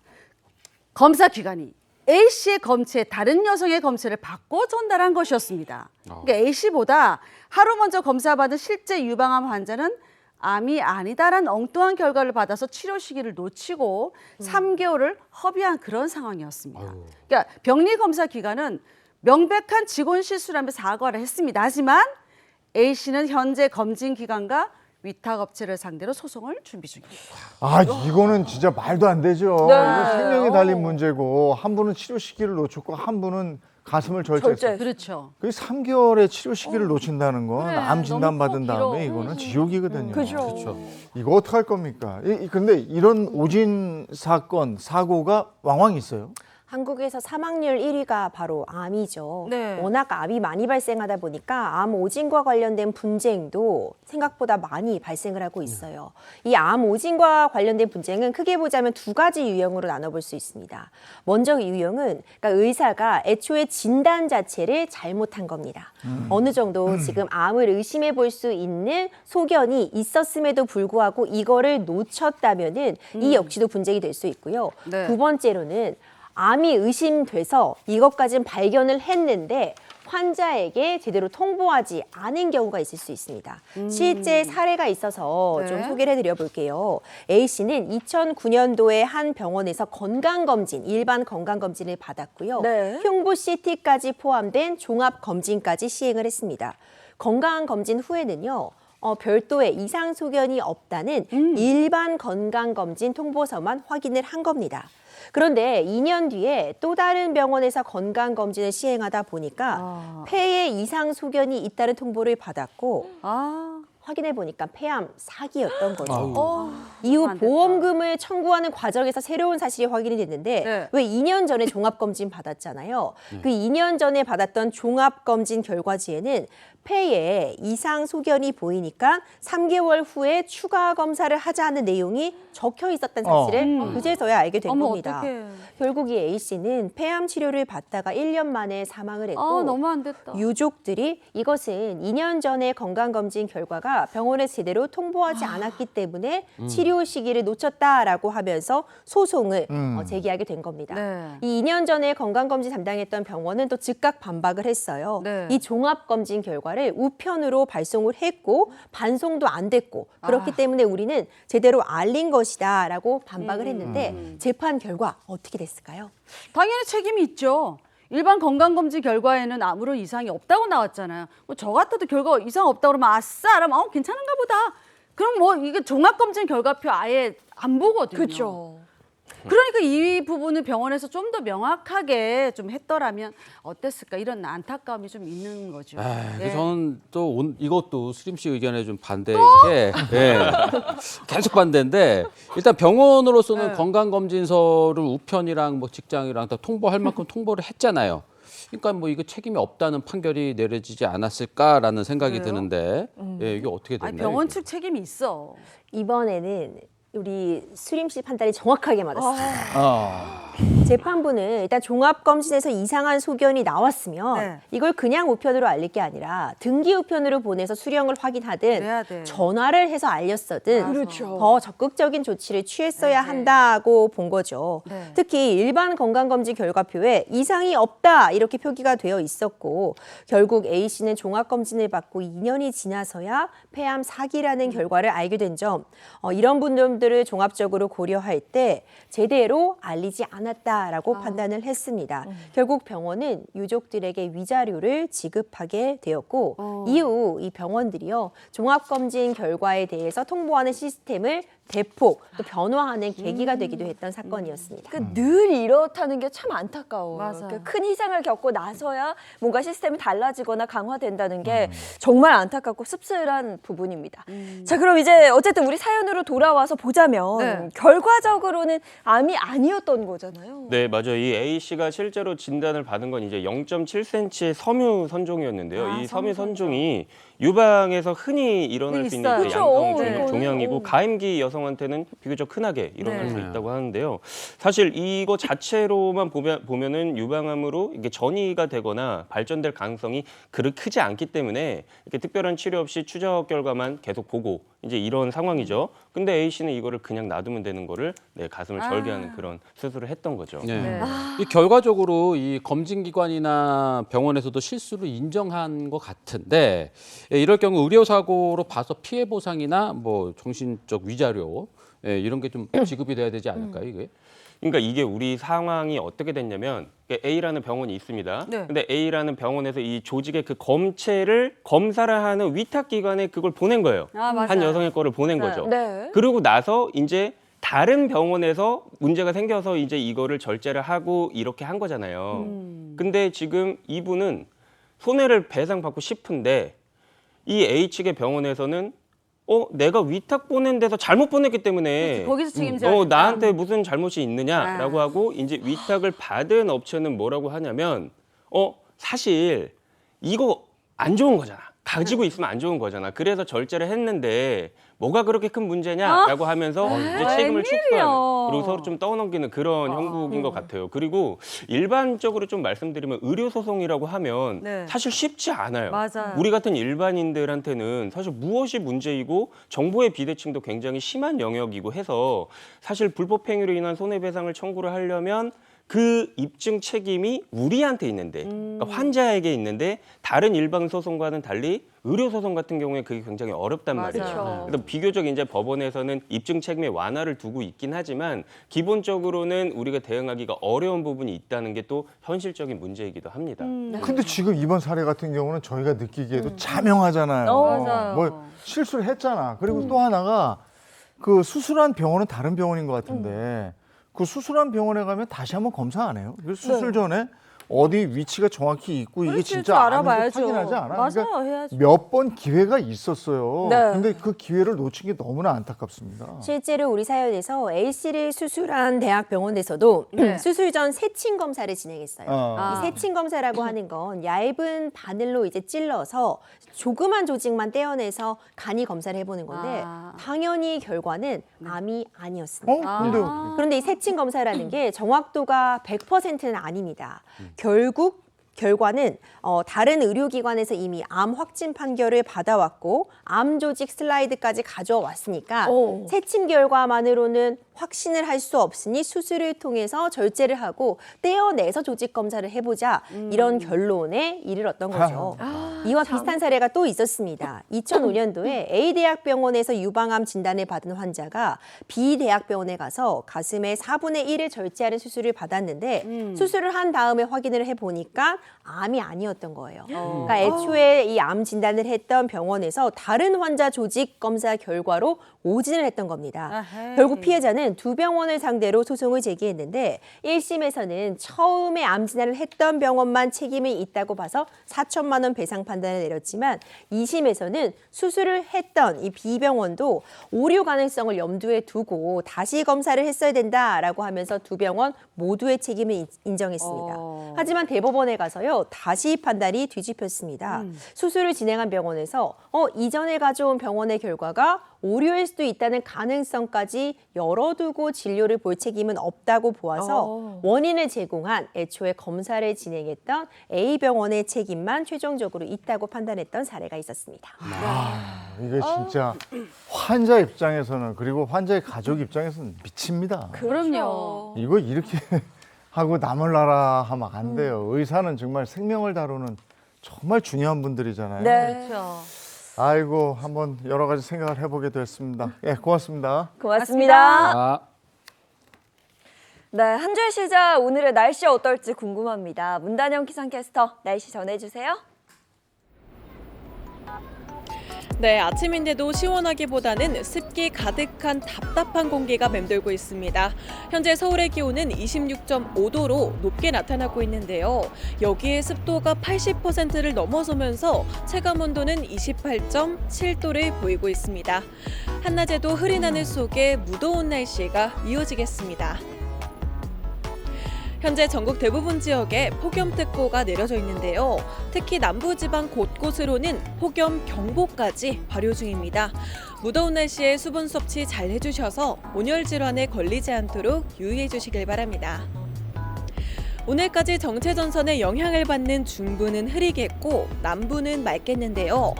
검사 기관이 A씨의 검체, 다른 여성의 검체를 바꿔 전달한 것이었습니다. 그러니까 A씨보다 하루 먼저 검사받은 실제 유방암 환자는 암이 아니다라는 엉뚱한 결과를 받아서 치료 시기를 놓치고 3개월을 허비한 그런 상황이었습니다. 그러니까 병리 검사 기관은 명백한 직원 실수라며 사과를 했습니다. 하지만 A씨는 현재 검진 기관과 위탁업체를 상대로 소송을 준비 중입니다. 아, 이거는 진짜 말도 안 되죠. 네. 이거 생명이 달린 문제고 한 분은 치료 시기를 놓쳤고 한 분은 가슴을 절제했어요. 그렇죠. 그 3개월의 치료 시기를 놓친다는 건 그래, 암 진단 받은 너무 다음에 길어. 이거는 지옥이거든요. 그죠. 이거 어떡할 겁니까? 근데 이런 오진 사건, 사고가 왕왕 있어요. 한국에서 사망률 1위가 바로 암이죠. 네. 워낙 암이 많이 발생하다 보니까 암 오진과 관련된 분쟁도 생각보다 많이 발생을 하고 있어요. 이 암 오진과 관련된 분쟁은 크게 보자면 두 가지 유형으로 나눠볼 수 있습니다. 먼저 이 유형은 그러니까 의사가 애초에 진단 자체를 잘못한 겁니다. 어느 정도 지금 암을 의심해 볼 수 있는 소견이 있었음에도 불구하고 이거를 놓쳤다면은 이 역시도 분쟁이 될 수 있고요. 네. 두 번째로는 암이 의심돼서 이것까지는 발견을 했는데 환자에게 제대로 통보하지 않은 경우가 있을 수 있습니다. 실제 사례가 있어서 네. 좀 소개를 해드려 볼게요. A씨는 2009년도에 한 병원에서 건강검진, 일반 건강검진을 받았고요. 네. 흉부 CT까지 포함된 종합검진까지 시행을 했습니다. 건강검진 후에는요. 별도의 이상 소견이 없다는 일반 건강검진 통보서만 확인을 한 겁니다. 그런데 2년 뒤에 또 다른 병원에서 건강검진을 시행하다 보니까 폐에 이상 소견이 있다는 통보를 받았고 확인해 보니까 폐암 4기였던 거죠. 이후 보험금을 청구하는 과정에서 새로운 사실이 확인이 됐는데 네. 왜 2년 전에 종합검진 받았잖아요. 그 2년 전에 받았던 종합검진 결과지에는 폐에 이상 소견이 보이니까 3개월 후에 추가 검사를 하자는 내용이 적혀 있었다는 사실을 그제서야 알게 된 어머, 겁니다. 어떡해. 결국 이 A씨는 폐암 치료를 받다가 1년 만에 사망을 했고 너무 안 됐다. 유족들이 이것은 2년 전에 건강검진 결과가 병원에 제대로 통보하지 않았기 때문에 치료 시기를 놓쳤다라고 하면서 소송을 제기하게 된 겁니다. 네. 이 2년 전에 건강검진 담당했던 병원은 또 즉각 반박을 했어요. 네. 이 종합검진 결과를 우편으로 발송을 했고 반송도 안 됐고 그렇기 때문에 우리는 제대로 알린 것이다라고 반박을 했는데 재판 결과 어떻게 됐을까요? 당연히 책임이 있죠. 일반 건강검진 결과에는 아무런 이상이 없다고 나왔잖아요. 저 같아도 결과 이상 없다고 그러면 아싸! 그러면 괜찮은가 보다. 그럼 뭐 이게 종합검진 결과표 아예 안 보거든요. 그렇죠. 그러니까 이 부분을 병원에서 좀 더 명확하게 좀 했더라면 어땠을까 이런 안타까움이 좀 있는 거죠. 네. 저는 또 이것도 수림 씨 의견에 좀 반대인 게 계속 반대인데 일단 병원으로서는 네. 건강검진서를 우편이랑 뭐 직장이랑 다 통보할 만큼 통보를 했잖아요. 그러니까 뭐 이거 책임이 없다는 판결이 내려지지 않았을까라는 생각이 그래요? 드는데 이게 어떻게 됐나요? 아니, 병원 측 책임이 있어. 이번에는 우리 수림 씨 판단이 정확하게 맞았습니다. 재판부는 일단 종합검진에서 이상한 소견이 나왔으면 네. 이걸 그냥 우편으로 알릴 게 아니라 등기 우편으로 보내서 수령을 확인하든 그래야 돼. 전화를 해서 알렸어든 그렇죠. 더 적극적인 조치를 취했어야 한다고 본 거죠. 네. 특히 일반 건강검진 결과표에 이상이 없다 이렇게 표기가 되어 있었고 결국 A씨는 종합검진을 받고 2년이 지나서야 폐암 4기라는 결과를 알게 된 점 이런 분들을 종합적으로 고려할 때 제대로 알리지 않았다라고 판단을 했습니다. 결국 병원은 유족들에게 위자료를 지급하게 되었고 이후 이 병원들이요 종합검진 결과에 대해서 통보하는 시스템을 대폭 또 변화하는 계기가 되기도 했던 사건이었습니다. 늘 이렇다는 게 참 안타까워요. 맞아요. 큰 희생을 겪고 나서야 뭔가 시스템이 달라지거나 강화된다는 게 정말 안타깝고 씁쓸한 부분입니다. 자, 그럼 이제 어쨌든 우리 사연으로 돌아와서 보자면 네. 결과적으로는 암이 아니었던 거잖아요. 네, 맞아요. 이 A 씨가 실제로 진단을 받은 건 이제 0.7cm의 섬유 선종이었는데요. 이 섬유 선종이 유방에서 흔히 일어날 수 있는 있어요. 그 양성 그렇죠. 네. 종양이고 가임기였 여성한테는 비교적 흔하게 일어날 수 네. 있다고 하는데요. 사실 이거 자체로만 보면은 유방암으로 이게 전이가 되거나 발전될 가능성이 그렇게 크지 않기 때문에 이렇게 특별한 치료 없이 추적 결과만 계속 보고 이제 이런 상황이죠. 근데 A 씨는 이거를 그냥 놔두면 되는 거를 가슴을 절개하는 그런 수술을 했던 거죠. 네. 이 결과적으로 이 검진기관이나 병원에서도 실수를 인정한 것 같은데 이럴 경우 의료사고로 봐서 피해 보상이나 뭐 정신적 위자료 이런 게 좀 지급이 돼야 되지 않을까요, 이게? 그러니까 이게 우리 상황이 어떻게 됐냐면 A라는 병원이 있습니다. 네. 근데 A라는 병원에서 이 조직의 그 검체를 검사를 하는 위탁기관에 그걸 보낸 거예요. 맞아요. 한 여성의 거를 보낸 거죠. 네. 그러고 나서 이제 다른 병원에서 문제가 생겨서 이제 이거를 절제를 하고 이렇게 한 거잖아요. 근데 지금 이분은 손해를 배상받고 싶은데 이 A 측의 병원에서는 내가 위탁 보낸 데서 잘못 보냈기 때문에 그렇지, 거기서 책임져야겠다. 나한테 무슨 잘못이 있느냐라고 하고 이제 위탁을 받은 업체는 뭐라고 하냐면 사실 이거 안 좋은 거잖아. 가지고 있으면 안 좋은 거잖아. 그래서 절제를 했는데 뭐가 그렇게 큰 문제냐라고 하면서 이제 책임을 축소하는 그리고 서로 좀 떠넘기는 그런 형국인 것 같아요. 그리고 일반적으로 좀 말씀드리면 의료소송이라고 하면 네. 사실 쉽지 않아요. 맞아요. 우리 같은 일반인들한테는 사실 무엇이 문제이고 정보의 비대칭도 굉장히 심한 영역이고 해서 사실 불법 행위로 인한 손해배상을 청구를 하려면 그 입증 책임이 우리한테 있는데 그러니까 환자에게 있는데 다른 일반 소송과는 달리 의료 소송 같은 경우에 그게 굉장히 어렵단 말이에요. 맞아요. 그래서 비교적 이제 법원에서는 입증 책임의 완화를 두고 있긴 하지만 기본적으로는 우리가 대응하기가 어려운 부분이 있다는 게 또 현실적인 문제이기도 합니다. 근데 지금 이번 사례 같은 경우는 저희가 느끼기에도 자명하잖아요. 맞아요. 뭐 실수를 했잖아. 그리고 또 하나가 그 수술한 병원은 다른 병원인 것 같은데 그 수술한 병원에 가면 다시 한번 검사 안 해요? 그 수술 전에 어디 위치가 정확히 있고 이게 그렇지, 진짜 아닌지 알아봐야죠. 확인하지 않아? 맞아요, 해야죠. 몇 번 기회가 있었어요. 네. 근데 그 기회를 놓친 게 너무나 안타깝습니다. 실제로 우리 사연에서 A 씨를 수술한 대학병원에서도 수술 전 세침 검사를 진행했어요. 이 세침 검사라고 하는 건 얇은 바늘로 이제 찔러서 조그만 조직만 떼어내서 간이 검사를 해보는 건데 당연히 결과는 암이 아니었습니다. 그런데 이 세침 검사라는 게 정확도가 100%는 아닙니다. 결국 결과는 다른 의료기관에서 이미 암 확진 판결을 받아왔고 암 조직 슬라이드까지 가져와 왔으니까 세침 결과만으로는 확신을 할 수 없으니 수술을 통해서 절제를 하고 떼어내서 조직 검사를 해보자 이런 결론에 이르렀던 거죠. 이와 비슷한 사례가 또 있었습니다. 2005년도에 A대학병원에서 유방암 진단을 받은 환자가 B대학병원에 가서 가슴의 4분의 1을 절제하는 수술을 받았는데 수술을 한 다음에 확인을 해보니까 암이 아니었던 거예요. 그러니까 애초에 이 암 진단을 했던 병원에서 다른 환자 조직 검사 결과로 오진을 했던 겁니다. 결국 피해자는 두 병원을 상대로 소송을 제기했는데 1심에서는 처음에 암 진단을 했던 병원만 책임이 있다고 봐서 4천만 원 배상 판단을 내렸지만 2심에서는 수술을 했던 이 B병원도 오류 가능성을 염두에 두고 다시 검사를 했어야 된다라고 하면서 두 병원 모두의 책임을 인정했습니다. 하지만 대법원에 가서요 다시 판단이 뒤집혔습니다. 수술을 진행한 병원에서 이전에 가져온 병원의 결과가 오류일 수도 있다는 가능성까지 열어두고 진료를 볼 책임은 없다고 보아서 원인을 제공한 애초에 검사를 진행했던 A병원의 책임만 최종적으로 있다고 판단했던 사례가 있었습니다. 이게 진짜 환자 입장에서는 그리고 환자의 가족 입장에서는 미칩니다. 그럼요. 이거 이렇게 하고 남을 나라 하면 안 돼요. 의사는 정말 생명을 다루는 정말 중요한 분들이잖아요. 네. 그렇죠. 아이고 한번 여러 가지 생각을 해보게 됐습니다. 예, 고맙습니다. 고맙습니다. 네, 한 줄 시작 오늘의 날씨 어떨지 궁금합니다. 문단영 기상캐스터 날씨 전해주세요. 네, 아침인데도 시원하기보다는 습기 가득한 답답한 공기가 맴돌고 있습니다. 현재 서울의 기온은 26.5도로 높게 나타나고 있는데요. 여기에 습도가 80%를 넘어서면서 체감온도는 28.7도를 보이고 있습니다. 한낮에도 흐린 하늘 속에 무더운 날씨가 이어지겠습니다. 현재 전국 대부분 지역에 폭염특보가 내려져 있는데요. 특히 남부지방 곳곳으로는 폭염 경보까지 발효 중입니다. 무더운 날씨에 수분 섭취 잘 해주셔서 온열 질환에 걸리지 않도록 유의해 주시길 바랍니다. 오늘까지 정체전선의 영향을 받는 중부는 흐리겠고 남부는 맑겠는데요.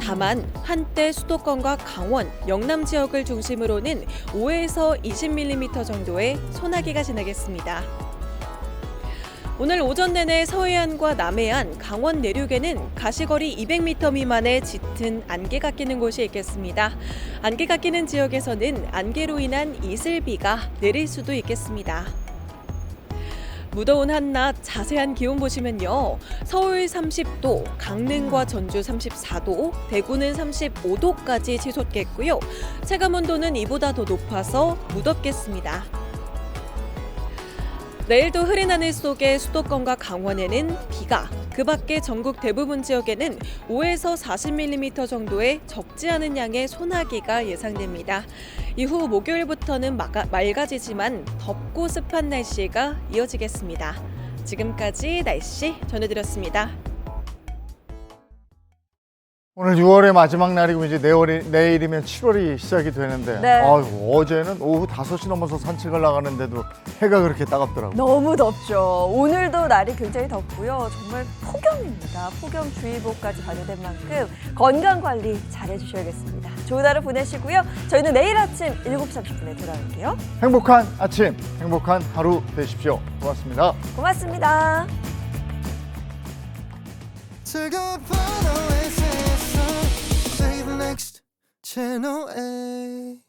다만 한때 수도권과 강원, 영남 지역을 중심으로는 5에서 20mm 정도의 소나기가 지나겠습니다. 오늘 오전 내내 서해안과 남해안, 강원 내륙에는 가시거리 200m 미만의 짙은 안개가 끼는 곳이 있겠습니다. 안개가 끼는 지역에서는 안개로 인한 이슬비가 내릴 수도 있겠습니다. 무더운 한낮 자세한 기온 보시면요. 서울 30도, 강릉과 전주 34도, 대구는 35도까지 치솟겠고요. 체감온도는 이보다 더 높아서 무덥겠습니다. 내일도 흐린 하늘 속에 수도권과 강원에는 비가, 그 밖에 전국 대부분 지역에는 5에서 40mm 정도의 적지 않은 양의 소나기가 예상됩니다. 이후 목요일부터는 맑아지지만 덥고 습한 날씨가 이어지겠습니다. 지금까지 날씨 전해드렸습니다. 오늘 6월의 마지막 날이고 이제 내일이면 7월이 시작이 되는데 네. 어제는 오후 5시 넘어서 산책을 나가는데도 해가 그렇게 따갑더라고요. 너무 덥죠. 오늘도 날이 굉장히 덥고요. 정말 폭염입니다. 폭염주의보까지 발효된 만큼 건강관리 잘 해주셔야겠습니다. 좋은 하루 보내시고요. 저희는 내일 아침 7시 30분에 돌아올게요. 행복한 아침, 행복한 하루 되십시오. 고맙습니다. 고맙습니다. Say the next channel A.